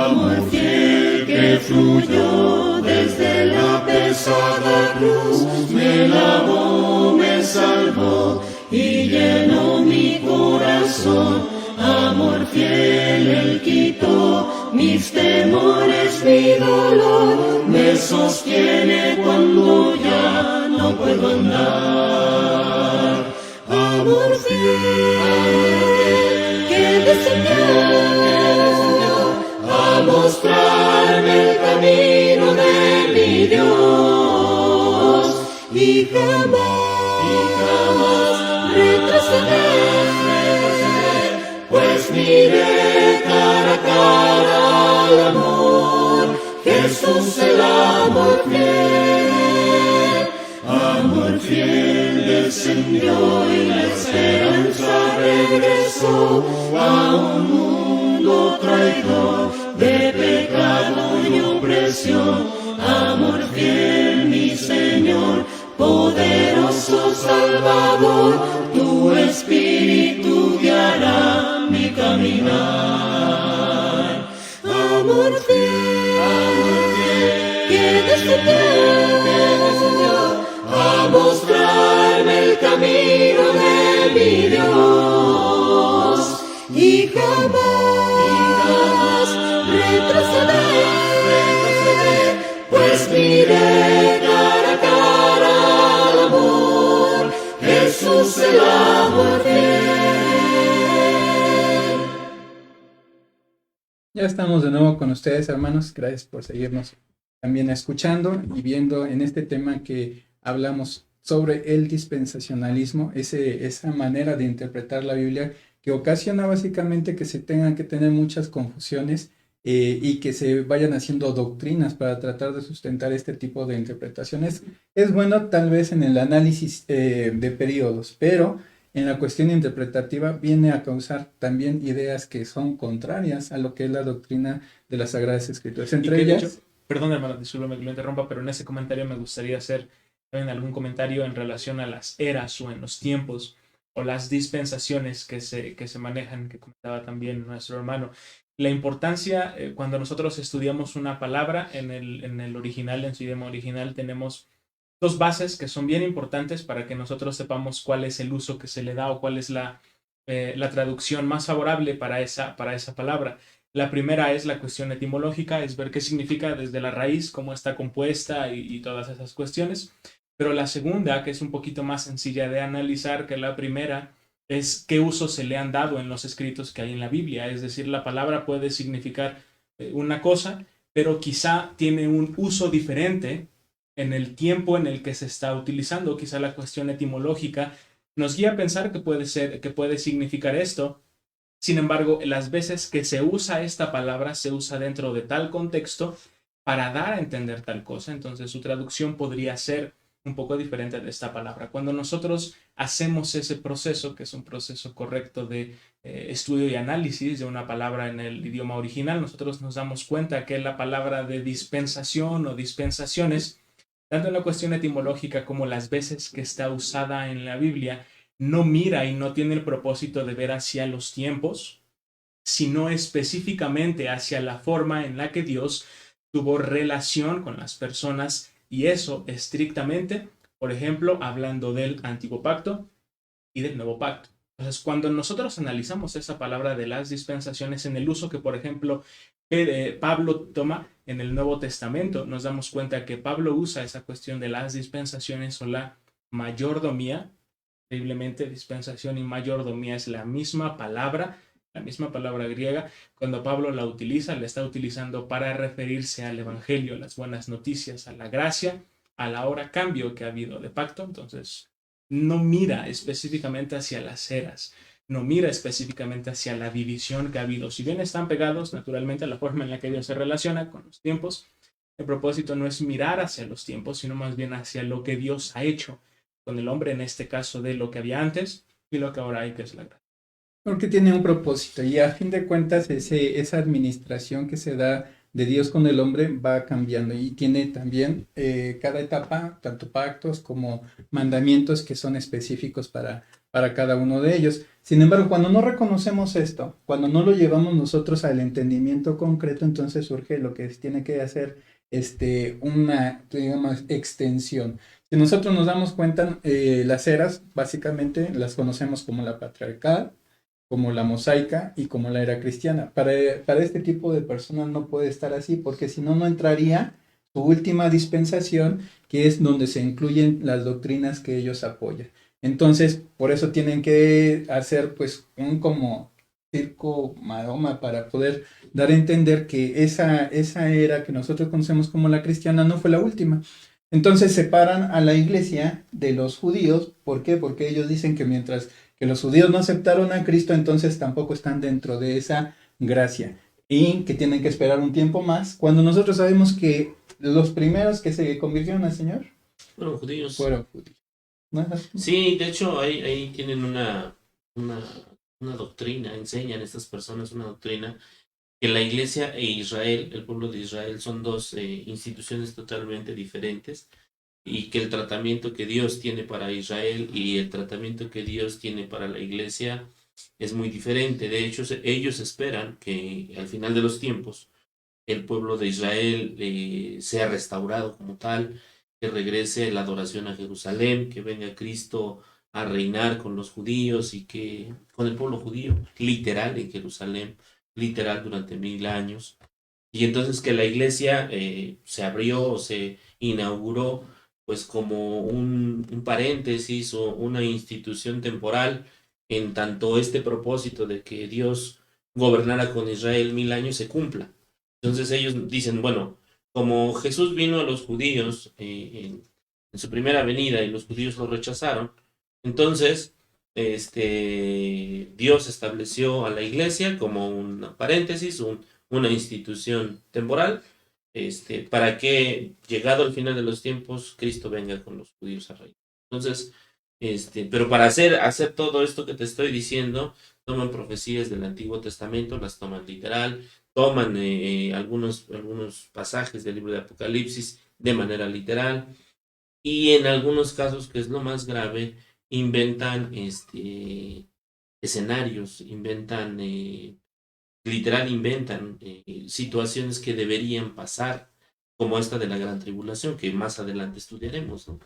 amor fiel que fluyó desde la pesada cruz, me lavó, me salvó y llenó mi corazón. Amor fiel, Él quitó mis temores, mi dolor, me sostiene cuando ya no puedo andar. Amor fiel, que descendió a mostrarme el camino de mi Dios y jamás retroceder, pues miré cara a cara al amor, Jesús el amor fiel descendió y la esperanza regresó a un mundo traidor de pecado y opresión. Amor fiel, mi Señor, poderoso Salvador, tu Espíritu guiará mi caminar. Amor fiel, que descendió a mostrarme el camino de mi Dios y jamás retroceder, pues miré cara a cara al amor, Jesús el amor fiel. Ya estamos de nuevo con ustedes, hermanos. Gracias por seguirnos también escuchando y viendo en este tema que hablamos sobre el dispensacionalismo, esa manera de interpretar la Biblia que ocasiona básicamente que se tengan que tener muchas confusiones y que se vayan haciendo doctrinas para tratar de sustentar este tipo de interpretaciones. Es bueno tal vez en el análisis de periodos, pero en la cuestión interpretativa viene a causar también ideas que son contrarias a lo que es la doctrina de las Sagradas Escrituras. Entre ellas... Hecho, perdón, hermano, discúlpame que lo interrumpa, pero en ese comentario me gustaría hacer también algún comentario en relación a las eras o en los tiempos o las dispensaciones que se manejan, que comentaba también nuestro hermano. La importancia, cuando nosotros estudiamos una palabra en el original, en su idioma original, tenemos dos bases que son bien importantes para que nosotros sepamos cuál es el uso que se le da o cuál es la traducción más favorable para esa palabra. La primera es la cuestión etimológica, es ver qué significa desde la raíz, cómo está compuesta y todas esas cuestiones. Pero la segunda, que es un poquito más sencilla de analizar que la primera, es qué usos se le han dado en los escritos que hay en la Biblia. Es decir, la palabra puede significar una cosa, pero quizá tiene un uso diferente en el tiempo en el que se está utilizando. Quizá la cuestión etimológica nos guía a pensar que puede significar esto. Sin embargo, las veces que se usa esta palabra, se usa dentro de tal contexto para dar a entender tal cosa. Entonces, su traducción podría ser un poco diferente de esta palabra. Cuando nosotros hacemos ese proceso, que es un proceso correcto de estudio y análisis de una palabra en el idioma original, nosotros nos damos cuenta que la palabra de dispensación o dispensaciones, tanto en la cuestión etimológica como las veces que está usada en la Biblia, no mira y no tiene el propósito de ver hacia los tiempos, sino específicamente hacia la forma en la que Dios tuvo relación con las personas, y eso estrictamente, por ejemplo, hablando del Antiguo Pacto y del Nuevo Pacto. Entonces, cuando nosotros analizamos esa palabra de las dispensaciones en el uso que, por ejemplo, Pablo toma en el Nuevo Testamento, nos damos cuenta que Pablo usa esa cuestión de las dispensaciones o la mayordomía. Increíblemente, dispensación y mayordomía es la misma palabra griega. Cuando Pablo la utiliza, la está utilizando para referirse al evangelio, a las buenas noticias, a la gracia, a la hora cambio que ha habido de pacto. Entonces, no mira específicamente hacia las eras, no mira específicamente hacia la división que ha habido. Si bien están pegados, naturalmente, a la forma en la que Dios se relaciona con los tiempos, el propósito no es mirar hacia los tiempos, sino más bien hacia lo que Dios ha hecho con el hombre, en este caso de lo que había antes y lo que ahora hay, que es la gracia. Porque tiene un propósito y a fin de cuentas esa administración que se da de Dios con el hombre va cambiando y tiene también cada etapa, tanto pactos como mandamientos que son específicos para cada uno de ellos. Sin embargo, cuando no reconocemos esto, cuando no lo llevamos nosotros al entendimiento concreto, entonces surge lo que tiene que hacer una, digamos, extensión. Si nosotros nos damos cuenta, las eras básicamente las conocemos como la patriarcal, como la mosaica y como la era cristiana. Para este tipo de personas no puede estar así, porque si no, no entraría su última dispensación, que es donde se incluyen las doctrinas que ellos apoyan. Entonces, por eso tienen que hacer pues un como circo, maroma, para poder dar a entender que esa era que nosotros conocemos como la cristiana no fue la última. Entonces separan a la iglesia de los judíos. ¿Por qué? Porque ellos dicen que mientras que los judíos no aceptaron a Cristo, entonces tampoco están dentro de esa gracia y que tienen que esperar un tiempo más, cuando nosotros sabemos que los primeros que se convirtieron al Señor Fueron judíos. fueron judíos. ¿No es así? Sí, de hecho ahí tienen una doctrina, enseñan estas personas una doctrina, que la iglesia e Israel, el pueblo de Israel, son dos instituciones totalmente diferentes, y que el tratamiento que Dios tiene para Israel y el tratamiento que Dios tiene para la iglesia es muy diferente. De hecho, ellos esperan que al final de los tiempos el pueblo de Israel sea restaurado como tal, que regrese la adoración a Jerusalén, que venga Cristo a reinar con los judíos y que con el pueblo judío, literal en Jerusalén, literal durante 1000 años. Y entonces que la iglesia se abrió o se inauguró pues como un paréntesis o una institución temporal, en tanto este propósito de que Dios gobernara con Israel 1000 años se cumpla. Entonces ellos dicen, bueno, como Jesús vino a los judíos en su primera venida y los judíos lo rechazaron, entonces Dios estableció a la iglesia como un paréntesis, una institución temporal, para que llegado al final de los tiempos Cristo venga con los judíos a reinar. Entonces, pero para hacer todo esto que te estoy diciendo, toman profecías del Antiguo Testamento, las toman literal, toman algunos pasajes del libro de Apocalipsis de manera literal, y en algunos casos, que es lo más grave, inventan escenarios, inventan situaciones que deberían pasar, como esta de la gran tribulación, que más adelante estudiaremos, ¿no?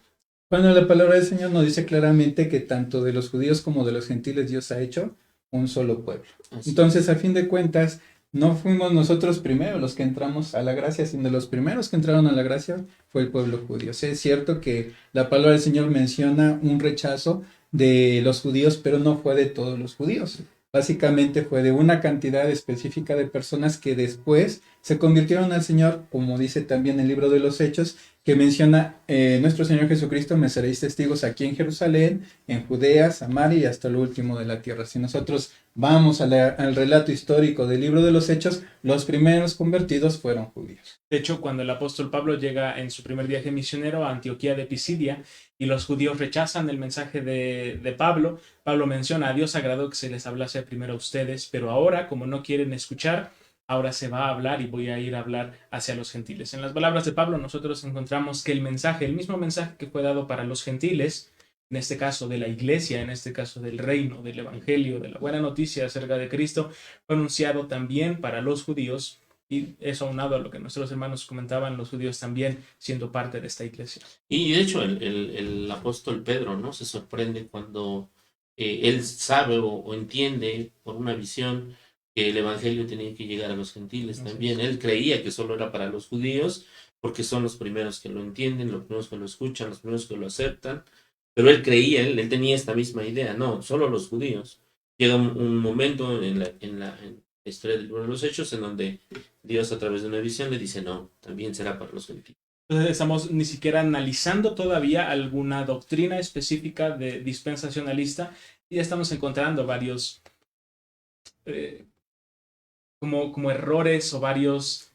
Cuando la palabra del Señor nos dice claramente que tanto de los judíos como de los gentiles Dios ha hecho un solo pueblo. Así. Entonces, a fin de cuentas, no fuimos nosotros primero los que entramos a la gracia, sino los primeros que entraron a la gracia fue el pueblo judío. Sí, es cierto que la palabra del Señor menciona un rechazo de los judíos, pero no fue de todos los judíos. Básicamente fue de una cantidad específica de personas que después se convirtieron al Señor, como dice también el libro de los Hechos, que menciona nuestro Señor Jesucristo, me seréis testigos aquí en Jerusalén, en Judea, Samaria y hasta lo último de la tierra. Si nosotros vamos al relato histórico del libro de los Hechos, los primeros convertidos fueron judíos. De hecho, cuando el apóstol Pablo llega en su primer viaje misionero a Antioquía de Pisidia y los judíos rechazan el mensaje de Pablo, Pablo menciona: a Dios agradó que se les hablase primero a ustedes, pero ahora, como no quieren escuchar, ahora se va a hablar y voy a ir a hablar hacia los gentiles. En las palabras de Pablo nosotros encontramos que el mismo mensaje que fue dado para los gentiles, en este caso de la iglesia, en este caso del reino, del evangelio, de la buena noticia acerca de Cristo, fue anunciado también para los judíos, y eso aunado a lo que nuestros hermanos comentaban, los judíos también siendo parte de esta iglesia. Y de hecho el apóstol Pedro, ¿no?, se sorprende cuando él sabe o entiende por una visión que el evangelio tenía que llegar a los gentiles también. Él creía que solo era para los judíos, porque son los primeros que lo entienden, los primeros que lo escuchan, los primeros que lo aceptan, pero él creía, él tenía esta misma idea, no, solo los judíos. Llega un momento en la historia del libro de los Hechos en donde Dios, a través de una visión, le dice, no, también será para los gentiles. Entonces estamos ni siquiera analizando todavía alguna doctrina específica de dispensacionalista, y ya estamos encontrando varios como errores o varias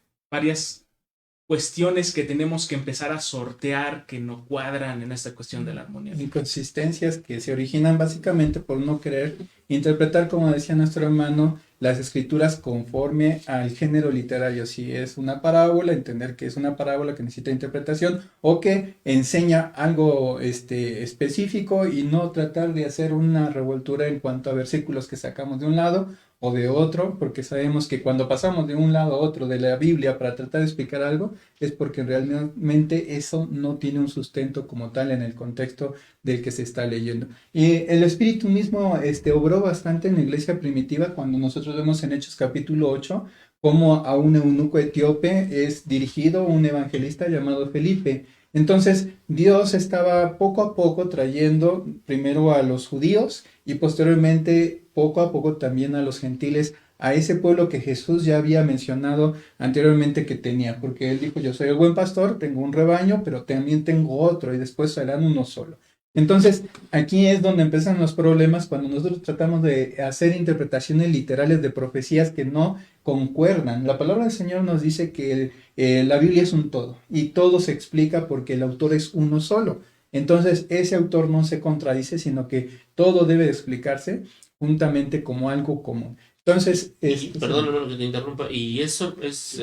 cuestiones que tenemos que empezar a sortear que no cuadran en esta cuestión de la armonía. Inconsistencias que se originan básicamente por no querer interpretar, como decía nuestro hermano, las escrituras conforme al género literario. Si es una parábola, entender que es una parábola que necesita interpretación o que enseña algo específico y no tratar de hacer una revoltura en cuanto a versículos que sacamos de un lado o de otro, porque sabemos que cuando pasamos de un lado a otro de la Biblia para tratar de explicar algo, es porque realmente eso no tiene un sustento como tal en el contexto del que se está leyendo. Y el Espíritu mismo obró bastante en la iglesia primitiva cuando nosotros vemos en Hechos capítulo 8 cómo a un eunuco etíope es dirigido un evangelista llamado Felipe. Entonces Dios estaba poco a poco trayendo primero a los judíos y posteriormente poco a poco también a los gentiles, a ese pueblo que Jesús ya había mencionado anteriormente que tenía, porque él dijo, yo soy el buen pastor, tengo un rebaño, pero también tengo otro y después serán uno solo. Entonces, aquí es donde empiezan los problemas cuando nosotros tratamos de hacer interpretaciones literales de profecías que no concuerdan. La palabra del Señor nos dice que la Biblia es un todo y todo se explica porque el autor es uno solo. Entonces, ese autor no se contradice, sino que todo debe explicarse juntamente como algo común. Entonces, perdón, hermano, que te interrumpa, y eso es,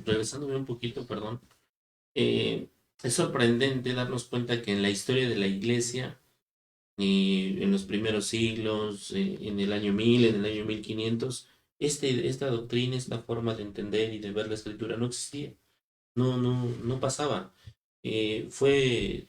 regresándome un poquito, perdón, es sorprendente darnos cuenta que en la historia de la iglesia, en los primeros siglos, en el año 1000, en el año 1500, esta doctrina, esta forma de entender y de ver la escritura no existía, no pasaba.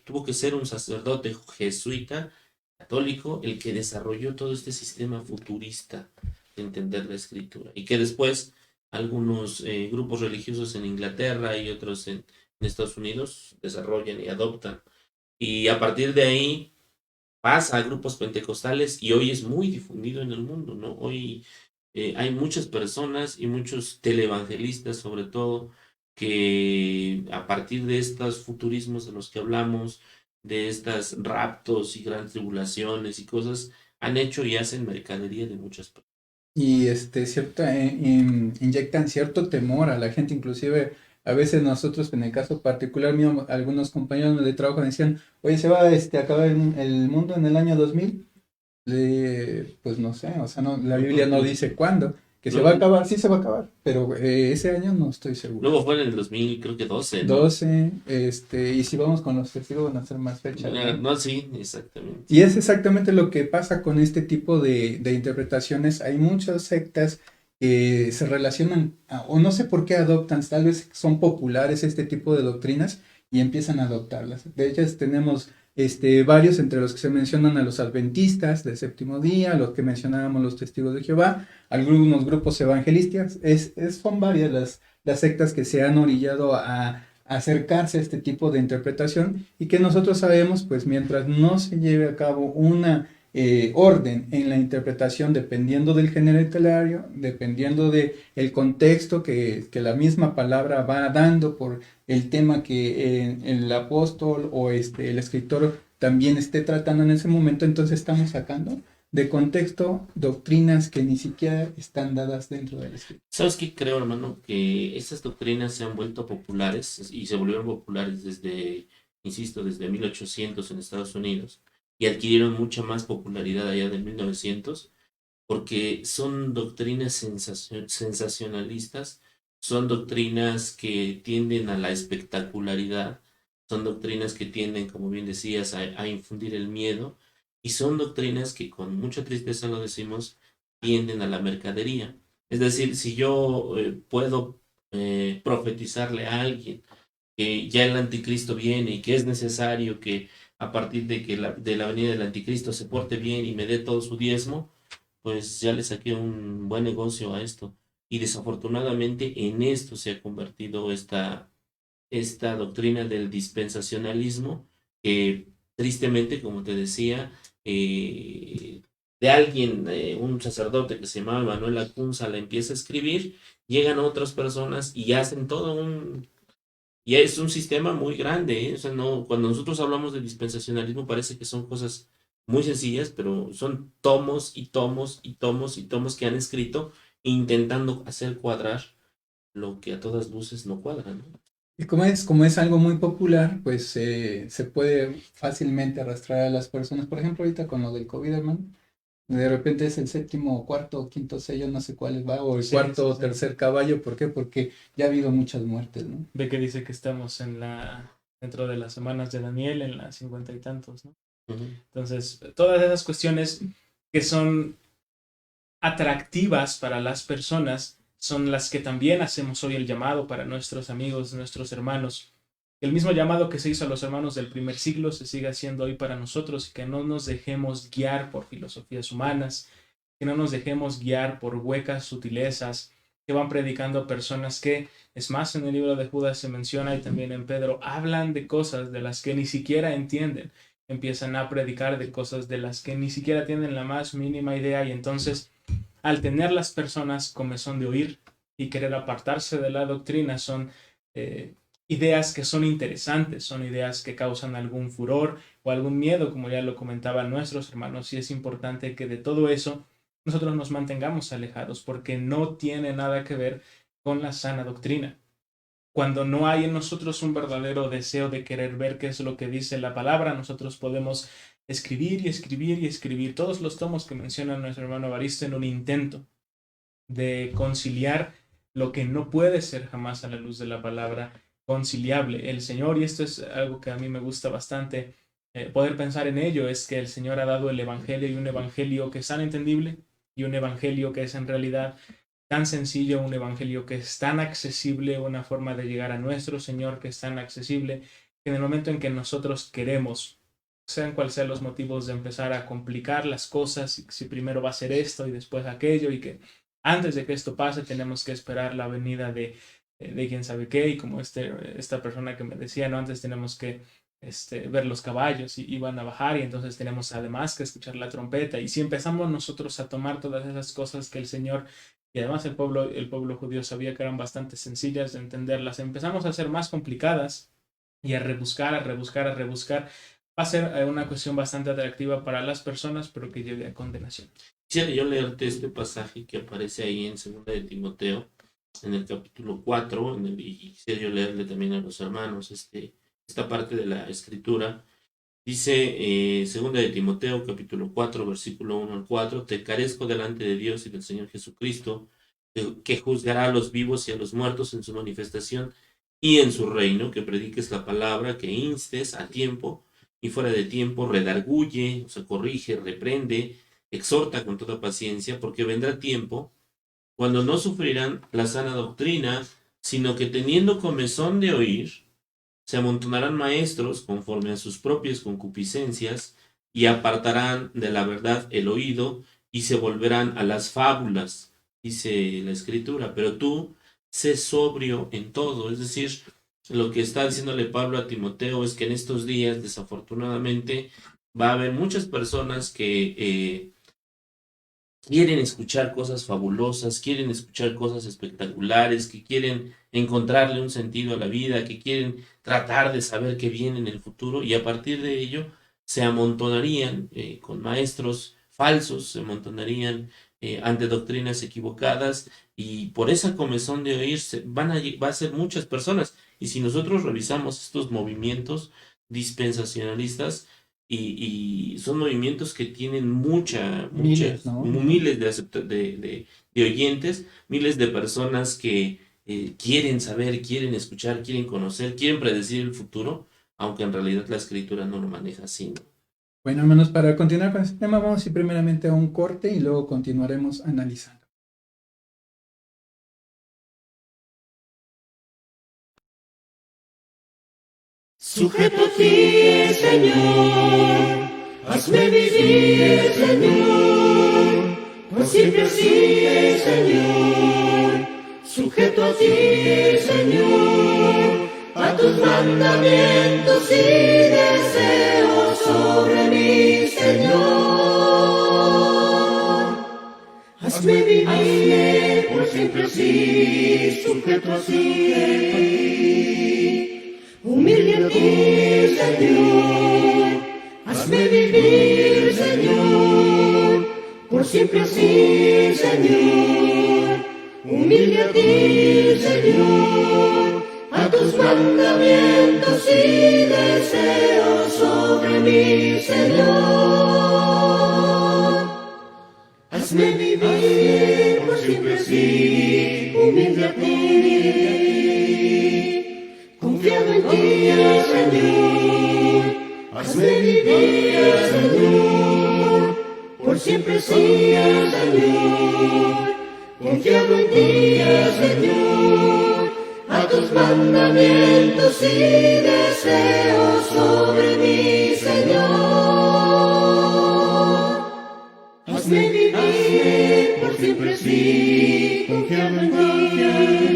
Tuvo que ser un sacerdote jesuita católico el que desarrolló todo este sistema futurista de entender la escritura y que después algunos grupos religiosos en Inglaterra y otros en Estados Unidos desarrollan y adoptan, y a partir de ahí pasa a grupos pentecostales y hoy es muy difundido en el mundo, ¿no? Hoy hay muchas personas y muchos televangelistas sobre todo que a partir de estos futurismos de los que hablamos, de estas raptos y grandes tribulaciones y cosas, han hecho y hacen mercadería de muchas personas. Y inyectan cierto temor a la gente, inclusive a veces nosotros, en el caso particular mío, algunos compañeros de trabajo me decían, oye, ¿se va a acabar el mundo en el año 2000? Pues no sé, o sea, no, la Biblia no dice cuándo, que se va a acabar, sí se va a acabar, pero ese año no estoy seguro. Luego fue en el 2000, creo que 12, ¿no? 12, y si vamos con los testigos van a ser más fechas, ¿no? No, sí, exactamente. Y es exactamente lo que pasa con este tipo de interpretaciones. Hay muchas sectas que se relacionan, o no sé por qué adoptan, tal vez son populares este tipo de doctrinas y empiezan a adoptarlas. De hecho, tenemos varios entre los que se mencionan a los adventistas del séptimo día, los que mencionábamos los testigos de Jehová, algunos grupos evangelistas. Son varias las sectas que se han orillado a acercarse a este tipo de interpretación y que nosotros sabemos, pues mientras no se lleve a cabo una orden en la interpretación dependiendo del género literario, dependiendo del contexto que la misma palabra va dando por el tema que el apóstol o el escritor también esté tratando en ese momento, entonces estamos sacando de contexto doctrinas que ni siquiera están dadas dentro del escrito. ¿Sabes qué creo, hermano? Que estas doctrinas se han vuelto populares y se volvieron populares desde 1800 en Estados Unidos y adquirieron mucha más popularidad allá de 1900 porque son doctrinas sensacionalistas, son doctrinas que tienden a la espectacularidad, son doctrinas que tienden, como bien decías, a infundir el miedo. Y son doctrinas que con mucha tristeza lo decimos, tienden a la mercadería. Es decir, si yo puedo profetizarle a alguien que ya el anticristo viene y que es necesario que a partir de la venida del anticristo se porte bien y me dé todo su diezmo, pues ya le saqué un buen negocio a esto. Y desafortunadamente en esto se ha convertido esta doctrina del dispensacionalismo, que tristemente, como te decía, de alguien, un sacerdote que se llamaba Manuel Acunza, la empieza a escribir, llegan otras personas y hacen y es un sistema muy grande, ¿eh? O sea, cuando nosotros hablamos de dispensacionalismo parece que son cosas muy sencillas, pero son tomos y tomos y tomos y tomos que han escrito intentando hacer cuadrar lo que a todas luces no cuadra, ¿no? Y como es algo muy popular, pues se puede fácilmente arrastrar a las personas. Por ejemplo, ahorita con lo del COVID, hermano, De repente es el séptimo, cuarto, quinto sello, no sé cuál va, o el Sí, cuarto o sí. tercer caballo. ¿Por qué? Porque ya ha habido muchas muertes, ¿no? Ve que dice que estamos dentro de las semanas de Daniel, en las 50 y tantos, ¿no? Ujú. Entonces, todas esas cuestiones que son atractivas para las personas son las que también hacemos hoy el llamado para nuestros amigos, nuestros hermanos. El mismo llamado que se hizo a los hermanos del primer siglo se sigue haciendo hoy para nosotros y que no nos dejemos guiar por filosofías humanas, que no nos dejemos guiar por huecas sutilezas que van predicando personas que, es más, en el libro de Judas se menciona y también en Pedro, hablan de cosas de las que ni siquiera entienden, empiezan a predicar de cosas de las que ni siquiera tienen la más mínima idea y entonces, al tener las personas comezón de oír y querer apartarse de la doctrina, son ideas que son interesantes, son ideas que causan algún furor o algún miedo, como ya lo comentaban nuestros hermanos, y es importante que de todo eso nosotros nos mantengamos alejados porque no tiene nada que ver con la sana doctrina. Cuando no hay en nosotros un verdadero deseo de querer ver qué es lo que dice la palabra, nosotros podemos escribir y escribir y escribir todos los tomos que menciona nuestro hermano Evaristo en un intento de conciliar lo que no puede ser jamás a la luz de la palabra conciliable. El Señor, y esto es algo que a mí me gusta bastante, poder pensar en ello, es que el Señor ha dado el Evangelio y un Evangelio que es tan entendible y un Evangelio que es en realidad tan sencillo, un Evangelio que es tan accesible, una forma de llegar a nuestro Señor que es tan accesible, que en el momento en que nosotros queremos, sean cuales sean los motivos de empezar a complicar las cosas, si primero va a ser esto y después aquello, y que antes de que esto pase tenemos que esperar la venida de quién sabe qué, y como esta persona que me decía, no, antes tenemos que ver los caballos y van a bajar y entonces tenemos además que escuchar la trompeta, y si empezamos nosotros a tomar todas esas cosas que el Señor y además el pueblo judío sabía que eran bastante sencillas de entenderlas, empezamos a hacer más complicadas y a rebuscar, va a ser una cuestión bastante atractiva para las personas, pero que lleve a condenación. Quisiera yo leerte este pasaje que aparece ahí en 2 de Timoteo, en el capítulo 4, y quisiera yo leerle también a los hermanos esta parte de la escritura. Dice 2 de Timoteo, capítulo 4, versículo 1 al 4, te carezco delante de Dios y del Señor Jesucristo, que juzgará a los vivos y a los muertos en su manifestación y en su reino, que prediques la palabra, que instes a tiempo y fuera de tiempo, redarguye, o sea, corrige, reprende, exhorta con toda paciencia, porque vendrá tiempo cuando no sufrirán la sana doctrina, sino que teniendo comezón de oír, se amontonarán maestros conforme a sus propias concupiscencias y apartarán de la verdad el oído y se volverán a las fábulas, dice la escritura. Pero tú sé sobrio en todo, es decir, lo que está diciéndole Pablo a Timoteo es que en estos días, desafortunadamente, va a haber muchas personas que quieren escuchar cosas fabulosas, quieren escuchar cosas espectaculares, que quieren encontrarle un sentido a la vida, que quieren tratar de saber qué viene en el futuro, y a partir de ello se amontonarían con maestros falsos, se amontonarían ante doctrinas equivocadas, y por esa comezón de oír va a ser muchas personas. Y si nosotros revisamos estos movimientos dispensacionalistas, y son movimientos que tienen Miles, ¿no? miles de oyentes, miles de personas que quieren saber, quieren escuchar, quieren conocer, quieren predecir el futuro, aunque en realidad la escritura no lo maneja así, ¿no? Bueno, hermanos, para continuar con este tema, vamos a ir primeramente a un corte y luego continuaremos analizando. Sujeto a ti, Señor, hazme vivir, Señor, por siempre así, Señor. Sujeto a ti, Señor, a tus mandamientos y deseos sobre mí, Señor. Hazme vivir por siempre así, sujeto así. Humilde a ti, Señor, hazme vivir, Señor, por siempre así, Señor. Humilde a ti, Señor, a tus mandamientos y deseos sobre mí, Señor. Hazme vivir por siempre así, humilde a ti, confiado en ti, Señor. Hazme vivir, Señor, por siempre así, Señor. Confiado en ti, Señor, a tus mandamientos y deseos sobre mí, Señor. Hazme vivir por siempre así, confiado en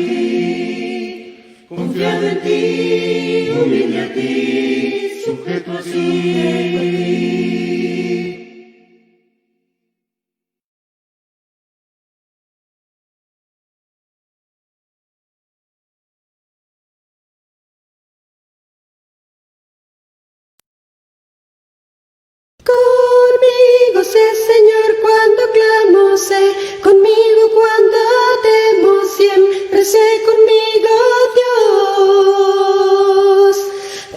ti, confiado en ti, humilde a ti, sujeto así a ti. Conmigo sé, Señor, cuando clamo, sé conmigo cuando temo, siempre sé conmigo, Dios.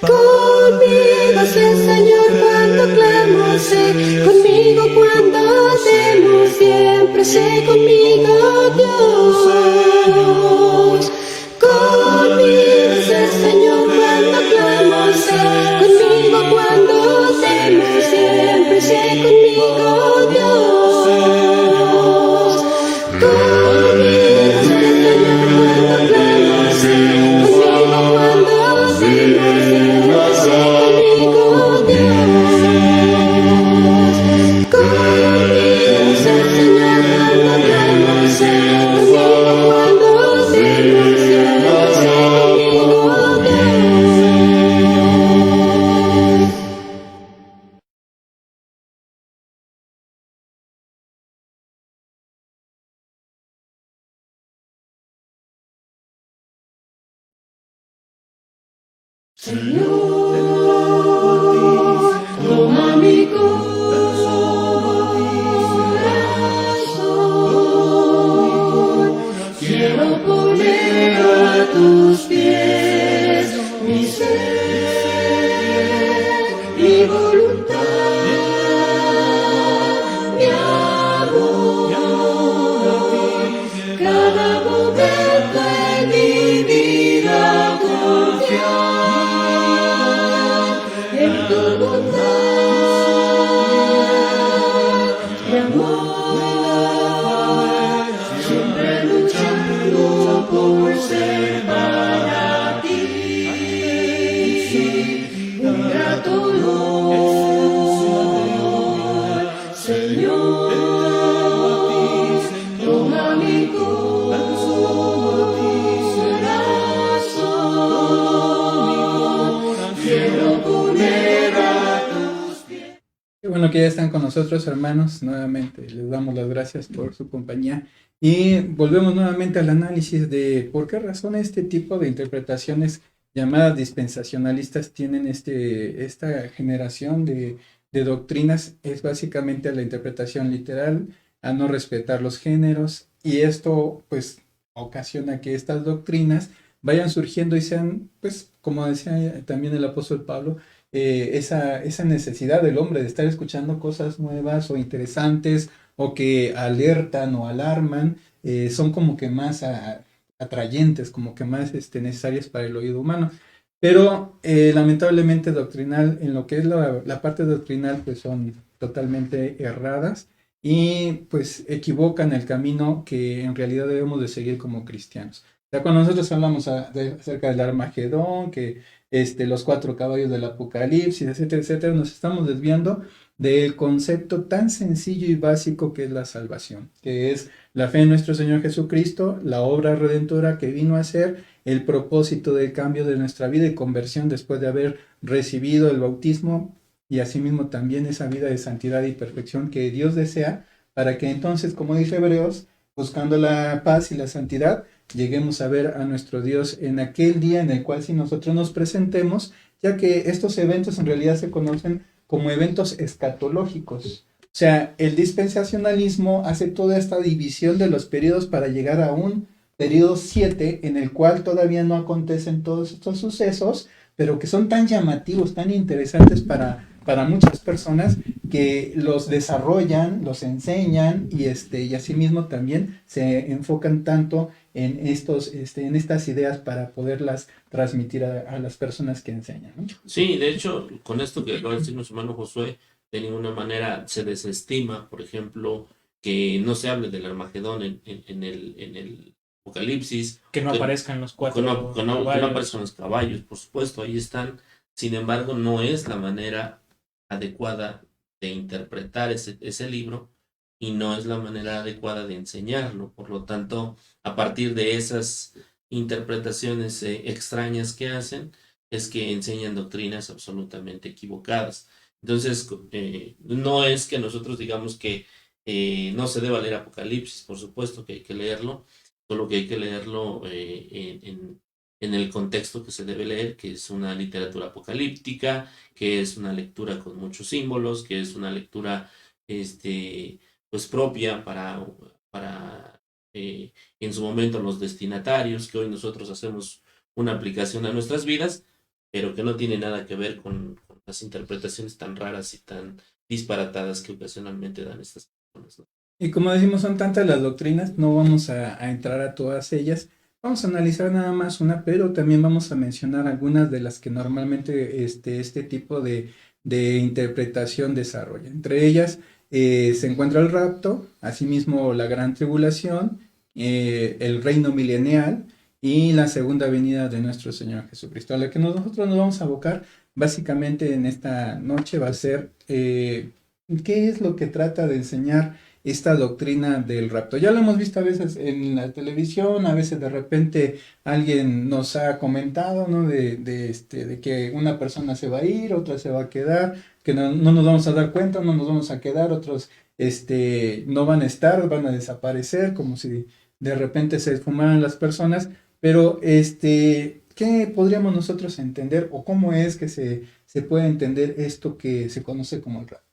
Conmigo sé, Señor, cuando clamo, sé conmigo cuando temo, siempre sé conmigo, Dios. Conmigo sé, Señor, cuando clamo, sé conmigo cuando temo, siempre sé conmigo, Dios. Conmigo sé, Señor, cuando clamo, sé conmigo cuando temo, siempre sé conmigo, Dios. Conmigo sé, Señor, cuando clamo, sé conmigo cuando temo, siempre sé conmigo, Dios. Señor, toma mi corazón, quiero poner a tus pies mi ser, mi voluntad, mi amor, cada momento en mi vida confiar en tu bondad y amor, siempre luchando por ser para ti un grato honor, Señor. Toma mi corazón, quiero poner a tus pies. Qué bueno que ya están con nosotros, hermanos. Nuevamente les damos las gracias por su compañía y volvemos nuevamente al análisis de por qué razón este tipo de interpretaciones llamadas dispensacionalistas tienen esta generación de doctrinas. Es básicamente la interpretación literal, a no respetar los géneros, y esto pues ocasiona que estas doctrinas vayan surgiendo y sean, pues como decía también el apóstol Pablo, esa necesidad del hombre de estar escuchando cosas nuevas o interesantes o que alertan o alarman, son como que más atrayentes, como que más necesarias para el oído humano. Pero lamentablemente doctrinal, en lo que es la parte doctrinal, pues son totalmente erradas y pues equivocan el camino que en realidad debemos de seguir como cristianos. Ya cuando nosotros hablamos acerca del Armagedón, que los 4 caballos del Apocalipsis, etcétera, etcétera, nos estamos desviando del concepto tan sencillo y básico que es la salvación, que es la fe en nuestro Señor Jesucristo, la obra redentora que vino a ser el propósito del cambio de nuestra vida y conversión después de haber recibido el bautismo, y asimismo también esa vida de santidad y perfección que Dios desea, para que entonces, como dice Hebreos, buscando la paz y la santidad, lleguemos a ver a nuestro Dios en aquel día en el cual si nosotros nos presentemos, ya que estos eventos en realidad se conocen como eventos escatológicos. O sea, el dispensacionalismo hace toda esta división de los periodos para llegar a un periodo 7 en el cual todavía no acontecen todos estos sucesos, pero que son tan llamativos, tan interesantes para muchas personas, que los desarrollan, los enseñan y asimismo también se enfocan tanto en en estas ideas para poderlas transmitir a las personas que enseñan, ¿no? Sí, de hecho, con esto que acaba de decir nuestro hermano Josué, de ninguna manera se desestima, por ejemplo, que no se hable del Armagedón en el Apocalipsis, Que no que- aparezcan los que cuatro que no caballos. aparezcan los caballos, por supuesto, ahí están. Sin embargo, no es la manera adecuada de interpretar ese libro y no es la manera adecuada de enseñarlo. Por lo tanto, a partir de esas interpretaciones extrañas que hacen, es que enseñan doctrinas absolutamente equivocadas. Entonces, no es que nosotros digamos que no se deba leer Apocalipsis, por supuesto que hay que leerlo, solo que hay que leerlo en el contexto que se debe leer, que es una literatura apocalíptica, que es una lectura con muchos símbolos, que es una lectura pues propia para en su momento los destinatarios, que hoy nosotros hacemos una aplicación a nuestras vidas, pero que no tiene nada que ver con las interpretaciones tan raras y tan disparatadas que ocasionalmente dan estas personas, ¿no? Y como decimos, son tantas las doctrinas, no vamos a entrar a todas ellas. Vamos a analizar nada más una, pero también vamos a mencionar algunas de las que normalmente este tipo de interpretación desarrolla. Entre ellas se encuentra el rapto, asimismo la gran tribulación, el reino milenial y la segunda venida de nuestro Señor Jesucristo. A la que nosotros nos vamos a abocar básicamente en esta noche va a ser qué es lo que trata de enseñar esta doctrina del rapto. Ya lo hemos visto a veces en la televisión, a veces de repente alguien nos ha comentado, ¿no? De que una persona se va a ir, otra se va a quedar, que no nos vamos a dar cuenta, no nos vamos a quedar, otros no van a estar, van a desaparecer, como si de repente se esfumaran las personas, pero ¿qué podríamos nosotros entender o cómo es que se puede entender esto que se conoce como el rapto?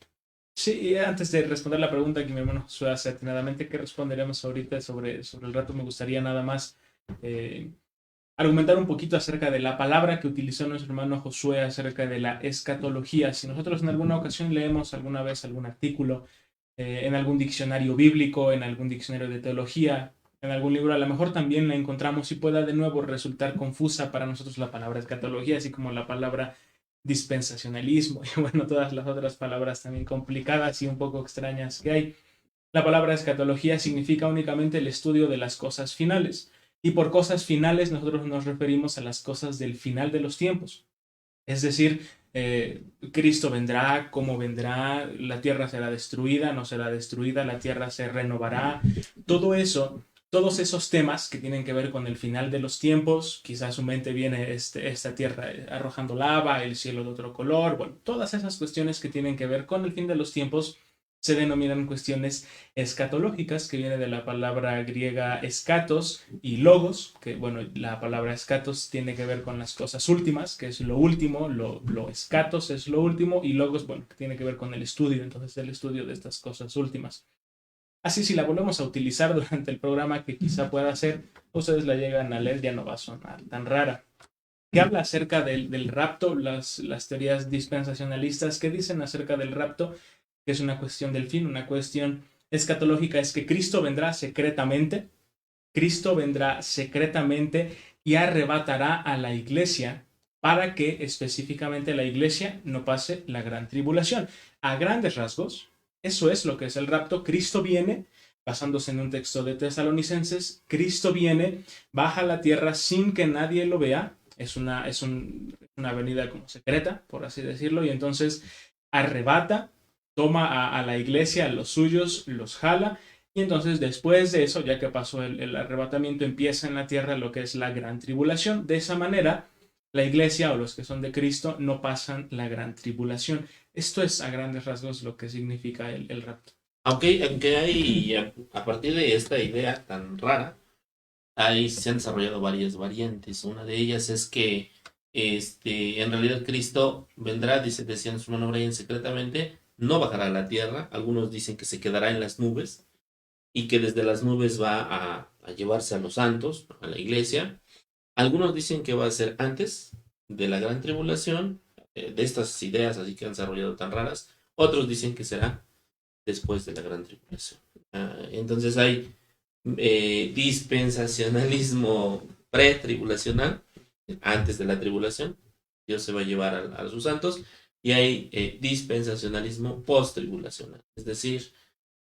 Sí, y antes de responder la pregunta que mi hermano Josué hace atinadamente, que responderemos ahorita sobre el rato, me gustaría nada más argumentar un poquito acerca de la palabra que utilizó nuestro hermano Josué acerca de la escatología. Si nosotros en alguna ocasión leemos alguna vez algún artículo en algún diccionario bíblico, en algún diccionario de teología, en algún libro, a lo mejor también la encontramos y pueda de nuevo resultar confusa para nosotros la palabra escatología, así como la palabra dispensacionalismo y bueno, todas las otras palabras también complicadas y un poco extrañas que hay. La palabra escatología significa únicamente el estudio de las cosas finales. Y por cosas finales nosotros nos referimos a las cosas del final de los tiempos. Es decir, Cristo vendrá, cómo vendrá, la tierra será destruida, no será destruida, la tierra se renovará. Todo eso, todos esos temas que tienen que ver con el final de los tiempos, quizás su mente viene esta tierra arrojando lava, el cielo de otro color, bueno, todas esas cuestiones que tienen que ver con el fin de los tiempos se denominan cuestiones escatológicas, que viene de la palabra griega escatos y logos, que bueno, la palabra escatos tiene que ver con las cosas últimas, que es lo último, lo escatos es lo último, y logos, bueno, que tiene que ver con el estudio, entonces el estudio de estas cosas últimas. Así, si la volvemos a utilizar durante el programa, que quizá pueda ser, ustedes la llegan a leer, ya no va a sonar tan rara. ¿Qué habla acerca del rapto? Las teorías dispensacionalistas, ¿qué dicen acerca del rapto? Que es una cuestión del fin, una cuestión escatológica, es que Cristo vendrá secretamente y arrebatará a la iglesia para que específicamente la iglesia no pase la gran tribulación. A grandes rasgos, eso es lo que es el rapto. Cristo viene, basándose en un texto de Tesalonicenses, Cristo viene, baja a la tierra sin que nadie lo vea, es una venida como secreta, por así decirlo, y entonces arrebata, toma a la iglesia, a los suyos, los jala, y entonces después de eso, ya que pasó el arrebatamiento, empieza en la tierra lo que es la gran tribulación. De esa manera, la iglesia o los que son de Cristo no pasan la gran tribulación. Esto es a grandes rasgos lo que significa el rapto. Aunque hay, a partir de esta idea tan rara, ahí se han desarrollado varias variantes. Una de ellas es que en realidad Cristo vendrá, decían su hermano Brian, secretamente, no bajará a la tierra. Algunos dicen que se quedará en las nubes y que desde las nubes va a llevarse a los santos, a la iglesia. Algunos dicen que va a ser antes de la gran tribulación, de estas ideas así que han desarrollado tan raras. Otros dicen que será después de la gran tribulación. Entonces hay dispensacionalismo pretribulacional, antes de la tribulación, Dios se va a llevar a sus santos, y hay dispensacionalismo post-tribulacional, es decir,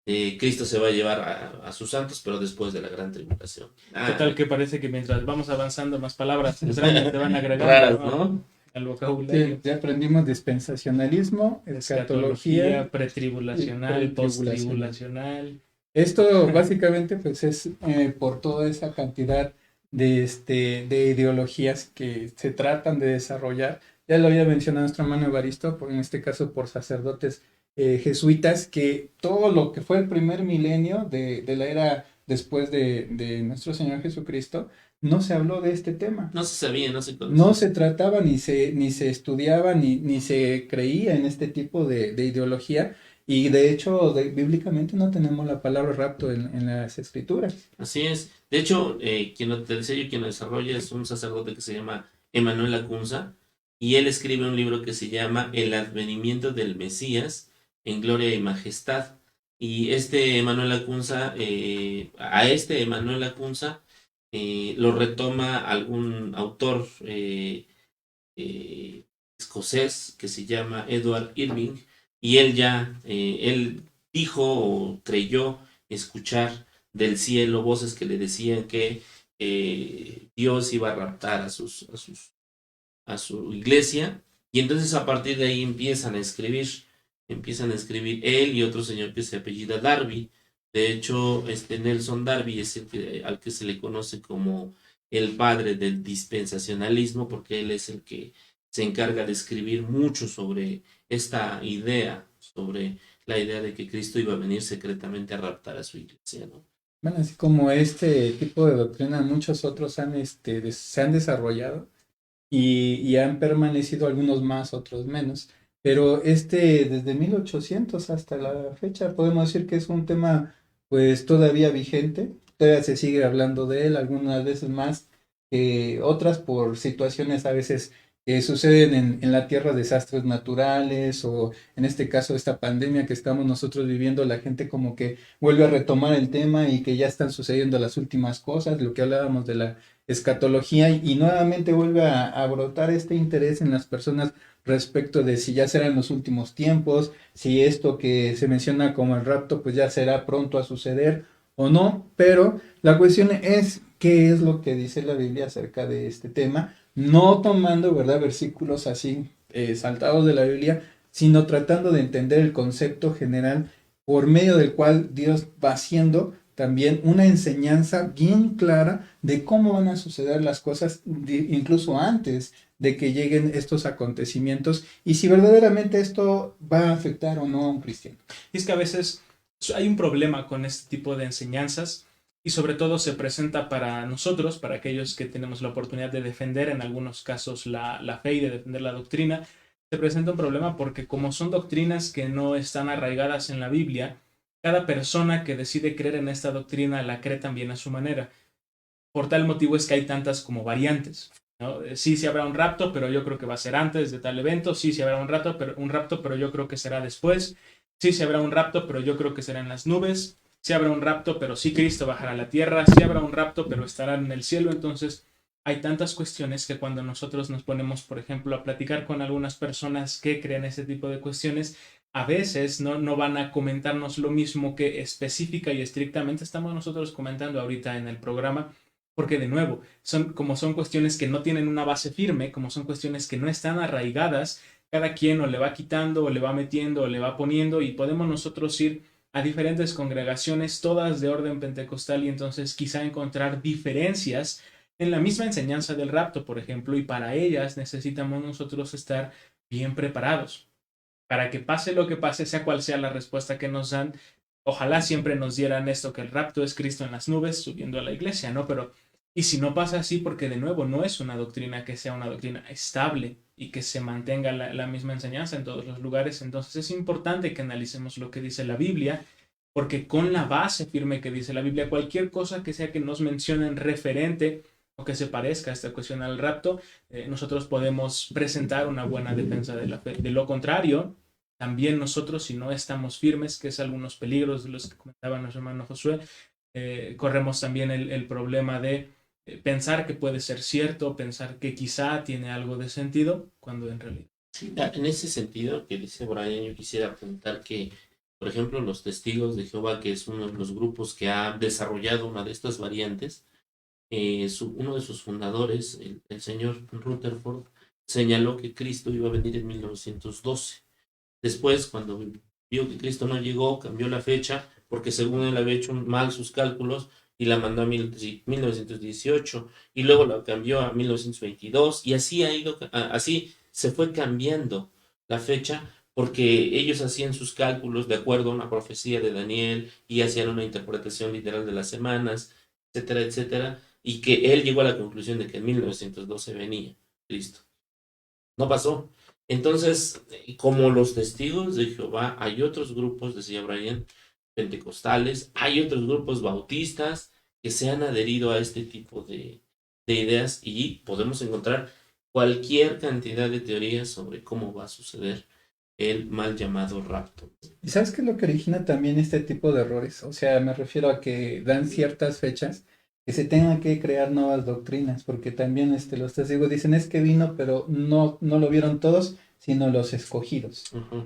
Cristo se va a llevar a sus santos, pero después de la gran tribulación. ¿Qué tal que parece que mientras vamos avanzando más palabras extrañas te van agregando raras, ¿no? al Sí, vocabulario? ya aprendimos dispensacionalismo, escatología, pretribulacional, pretribulacional. post-tribulacional. Esto básicamente pues es por toda esa cantidad de ideologías que se tratan de desarrollar. Ya lo había mencionado nuestro hermano Evaristo, en este caso por sacerdotes jesuitas, que todo lo que fue el primer milenio de la era después de nuestro Señor Jesucristo, no se habló de este tema. No se sabía, no se conocía. No se trataba, ni se estudiaba, ni se creía en este tipo de ideología. Y de hecho, bíblicamente no tenemos la palabra rapto en las escrituras. Así es. De hecho, quien lo desarrolla es un sacerdote que se llama Emanuel Lacunza, y él escribe un libro que se llama El advenimiento del Mesías en gloria y majestad. Y Emanuel Lacunza, lo retoma algún autor escocés que se llama Edward Irving, y él dijo o creyó escuchar del cielo voces que le decían que Dios iba a raptar a su iglesia, y entonces a partir de ahí empiezan a escribir él y otro señor que se apellida Darby. De hecho, Nelson Darby es al que se le conoce como el padre del dispensacionalismo, porque él es el que se encarga de escribir mucho sobre esta idea, sobre la idea de que Cristo iba a venir secretamente a raptar a su iglesia, ¿no? Bueno, así como este tipo de doctrina, muchos otros se han desarrollado y han permanecido, algunos más, otros menos. Pero desde 1800 hasta la fecha, podemos decir que es un tema pues todavía vigente, todavía se sigue hablando de él, algunas veces más que otras por situaciones a veces que suceden en la tierra, desastres naturales, o en este caso esta pandemia que estamos nosotros viviendo, la gente como que vuelve a retomar el tema y que ya están sucediendo las últimas cosas, lo que hablábamos de la escatología, y nuevamente vuelve a brotar este interés en las personas respecto de si ya serán los últimos tiempos, si esto que se menciona como el rapto pues ya será pronto a suceder o no. Pero la cuestión es qué es lo que dice la Biblia acerca de este tema, no tomando, ¿verdad?, versículos así saltados de la Biblia, sino tratando de entender el concepto general por medio del cual Dios va haciendo también una enseñanza bien clara de cómo van a suceder las cosas, incluso antes de que lleguen estos acontecimientos, y si verdaderamente esto va a afectar o no a un cristiano. Y es que a veces hay un problema con este tipo de enseñanzas, y sobre todo se presenta para nosotros, para aquellos que tenemos la oportunidad de defender en algunos casos la fe y de defender la doctrina, se presenta un problema porque como son doctrinas que no están arraigadas en la Biblia, cada persona que decide creer en esta doctrina la cree también a su manera. Por tal motivo es que hay tantas como variantes, ¿no? Sí, sí habrá un rapto, pero yo creo que va a ser antes de tal evento. Sí, sí habrá un rapto, pero yo creo que será después. Sí, sí habrá un rapto, pero yo creo que será en las nubes. Sí habrá un rapto, pero sí Cristo bajará a la tierra. Sí habrá un rapto, pero estará en el cielo. Entonces hay tantas cuestiones que cuando nosotros nos ponemos, por ejemplo, a platicar con algunas personas que creen ese tipo de cuestiones, a veces no van a comentarnos lo mismo que específica y estrictamente estamos nosotros comentando ahorita en el programa, porque de nuevo, son cuestiones que no tienen una base firme, como son cuestiones que no están arraigadas, cada quien o le va quitando, o le va metiendo, o le va poniendo, y podemos nosotros ir a diferentes congregaciones, todas de orden pentecostal, y entonces quizá encontrar diferencias en la misma enseñanza del rapto, por ejemplo, y para ellas necesitamos nosotros estar bien preparados. Para que pase lo que pase, sea cual sea la respuesta que nos dan, ojalá siempre nos dieran esto, que el rapto es Cristo en las nubes subiendo a la iglesia, ¿no? Pero, y si no pasa así, porque de nuevo no es una doctrina que sea una doctrina estable y que se mantenga la misma enseñanza en todos los lugares, entonces es importante que analicemos lo que dice la Biblia, porque con la base firme que dice la Biblia, cualquier cosa que sea que nos mencionen referente o que se parezca a esta cuestión al rapto, nosotros podemos presentar una buena defensa de la fe. De lo contrario, también nosotros, si no estamos firmes, que es algunos peligros de los que comentaba nuestro hermano Josué, corremos también el problema de pensar que puede ser cierto, pensar que quizá tiene algo de sentido, cuando en realidad. Sí, en ese sentido que dice Brian, yo quisiera apuntar que, por ejemplo, los Testigos de Jehová, que es uno de los grupos que ha desarrollado una de estas variantes, uno de sus fundadores, el señor Rutherford, señaló que Cristo iba a venir en 1912. Después, cuando vio que Cristo no llegó, cambió la fecha, porque según él había hecho mal sus cálculos, y la mandó a 1918, y luego la cambió a 1922, y así ha ido, así se fue cambiando la fecha, porque ellos hacían sus cálculos de acuerdo a una profecía de Daniel, y hacían una interpretación literal de las semanas, etcétera, etcétera, y que él llegó a la conclusión de que en 1912 venía Cristo. No pasó. Entonces, como los Testigos de Jehová, hay otros grupos, decía Brian, pentecostales, hay otros grupos bautistas que se han adherido a este tipo de ideas, y podemos encontrar cualquier cantidad de teorías sobre cómo va a suceder el mal llamado rapto. ¿Y sabes qué es lo que origina también este tipo de errores? O sea, me refiero a que dan ciertas fechas que se tengan que crear nuevas doctrinas, porque también los testigos dicen es que vino, pero no lo vieron todos, sino los escogidos.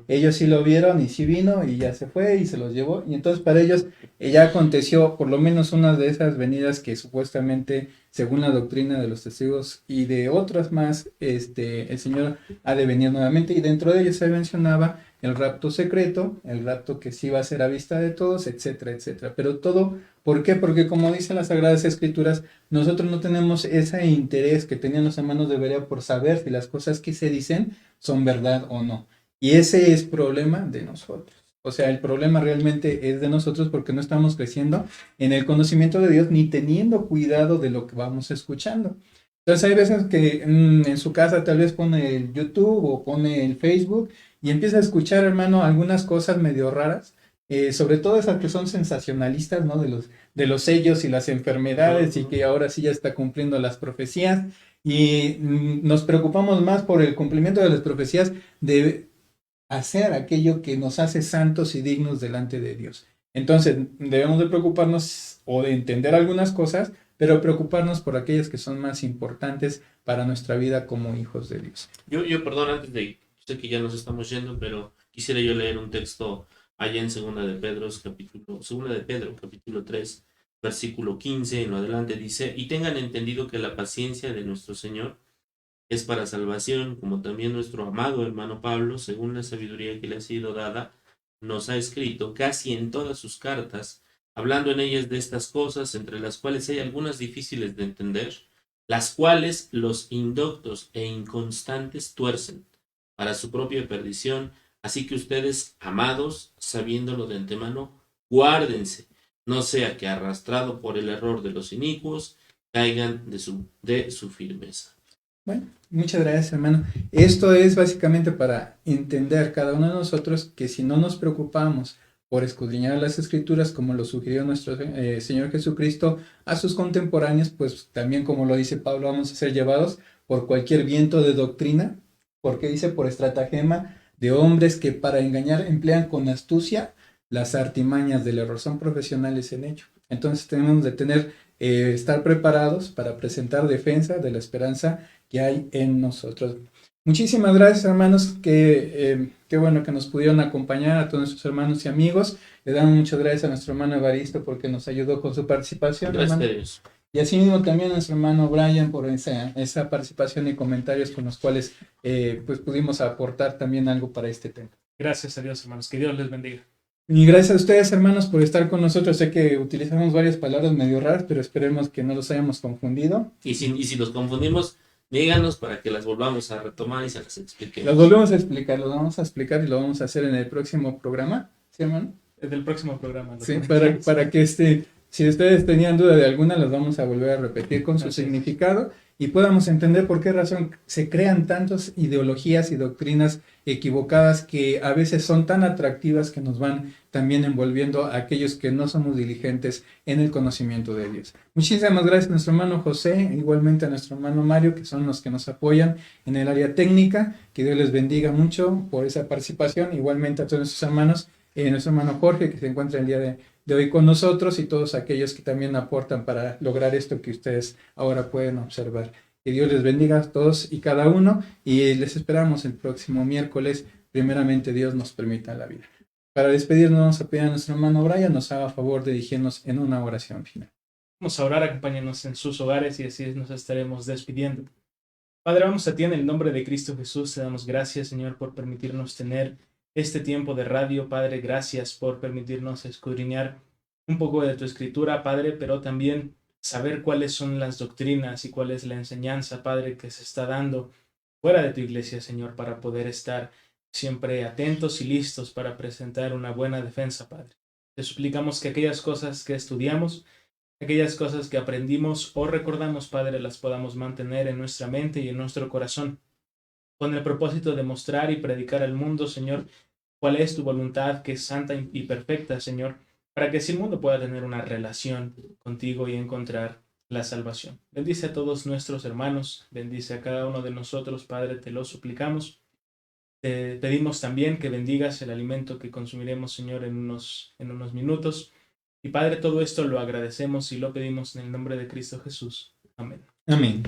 Ellos sí lo vieron y sí vino y ya se fue y se los llevó, y entonces para ellos ya aconteció por lo menos una de esas venidas que supuestamente, según la doctrina de los testigos y de otras más, el Señor ha de venir nuevamente, y dentro de ellos se mencionaba el rapto secreto, el rapto que sí va a ser a vista de todos, etcétera, etcétera. Pero todo, ¿por qué? Porque como dicen las Sagradas Escrituras, nosotros no tenemos ese interés que tenían los hermanos de Berea por saber si las cosas que se dicen son verdad o no. Y ese es problema de nosotros. O sea, el problema realmente es de nosotros porque no estamos creciendo en el conocimiento de Dios ni teniendo cuidado de lo que vamos escuchando. Entonces hay veces que en su casa tal vez pone el YouTube o pone el Facebook y empieza a escuchar, hermano, algunas cosas medio raras, sobre todo esas que son sensacionalistas, ¿no? De los sellos y las enfermedades, y que ahora sí ya está cumpliendo las profecías, y nos preocupamos más por el cumplimiento de las profecías de hacer aquello que nos hace santos y dignos delante de Dios. Entonces debemos de preocuparnos o de entender algunas cosas, pero preocuparnos por aquellas que son más importantes para nuestra vida como hijos de Dios. Yo perdón, antes de, sé que ya nos estamos yendo, pero quisiera yo leer un texto allá en Segunda de Pedro, capítulo 3, versículo 15 en lo adelante, dice: y tengan entendido que la paciencia de nuestro Señor es para salvación, como también nuestro amado hermano Pablo, según la sabiduría que le ha sido dada, nos ha escrito casi en todas sus cartas, hablando en ellas de estas cosas, entre las cuales hay algunas difíciles de entender, las cuales los indoctos e inconstantes tuercen para su propia perdición. Así que ustedes, amados, sabiéndolo de antemano, guárdense, no sea que arrastrado por el error de los inicuos, caigan de su firmeza. Bueno, muchas gracias, hermano. Esto es básicamente para entender cada uno de nosotros que si no nos preocupamos por escudriñar las Escrituras, como lo sugirió nuestro Señor Jesucristo a sus contemporáneos, pues también, como lo dice Pablo, vamos a ser llevados por cualquier viento de doctrina, porque dice por estratagema de hombres que para engañar emplean con astucia las artimañas del error, son profesionales en ello. Entonces tenemos de estar preparados para presentar defensa de la esperanza que hay en nosotros. Muchísimas gracias, hermanos, qué bueno que nos pudieron acompañar, a todos nuestros hermanos y amigos. Le damos muchas gracias a nuestro hermano Evaristo porque nos ayudó con su participación. Gracias, hermano. a Dios. Y así mismo también a nuestro hermano Brian por esa participación y comentarios con los cuales pues pudimos aportar también algo para este tema. Gracias a Dios, hermanos. Que Dios les bendiga. Y gracias a ustedes, hermanos, por estar con nosotros. Sé que utilizamos varias palabras medio raras, pero esperemos que no los hayamos confundido. Y si los confundimos, díganos para que las volvamos a retomar y se las expliquemos. Las volvemos a explicar, lo vamos a explicar y lo vamos a hacer en el próximo programa. ¿Sí, hermano? Del próximo programa. Sí, para que si ustedes tenían duda de alguna, las vamos a volver a repetir con su significado y podamos entender por qué razón se crean tantas ideologías y doctrinas equivocadas que a veces son tan atractivas que nos van también envolviendo a aquellos que no somos diligentes en el conocimiento de Dios. Muchísimas gracias a nuestro hermano José, igualmente a nuestro hermano Mario, que son los que nos apoyan en el área técnica. Que Dios les bendiga mucho por esa participación, igualmente a todos nuestros hermanos, nuestro hermano Jorge, que se encuentra el día de hoy con nosotros, y todos aquellos que también aportan para lograr esto que ustedes ahora pueden observar. Que Dios les bendiga a todos y cada uno, y les esperamos el próximo miércoles, primeramente Dios nos permita la vida. Para despedirnos vamos a pedir a nuestro hermano Brian nos haga favor de dirigirnos en una oración final. Vamos a orar, acompáñenos en sus hogares y así nos estaremos despidiendo. Padre, vamos a ti en el nombre de Cristo Jesús, te damos gracias, Señor, por permitirnos tener este tiempo de radio. Padre, gracias por permitirnos escudriñar un poco de tu escritura, Padre, pero también saber cuáles son las doctrinas y cuál es la enseñanza, Padre, que se está dando fuera de tu iglesia, Señor, para poder estar siempre atentos y listos para presentar una buena defensa, Padre. Te suplicamos que aquellas cosas que estudiamos, aquellas cosas que aprendimos o recordamos, Padre, las podamos mantener en nuestra mente y en nuestro corazón, con el propósito de mostrar y predicar al mundo, Señor, cuál es tu voluntad, que es santa y perfecta, Señor, para que así el mundo pueda tener una relación contigo y encontrar la salvación. Bendice a todos nuestros hermanos, bendice a cada uno de nosotros, Padre, te lo suplicamos. Te pedimos también que bendigas el alimento que consumiremos, Señor, en unos minutos. Y Padre, todo esto lo agradecemos y lo pedimos en el nombre de Cristo Jesús. Amén. Amén.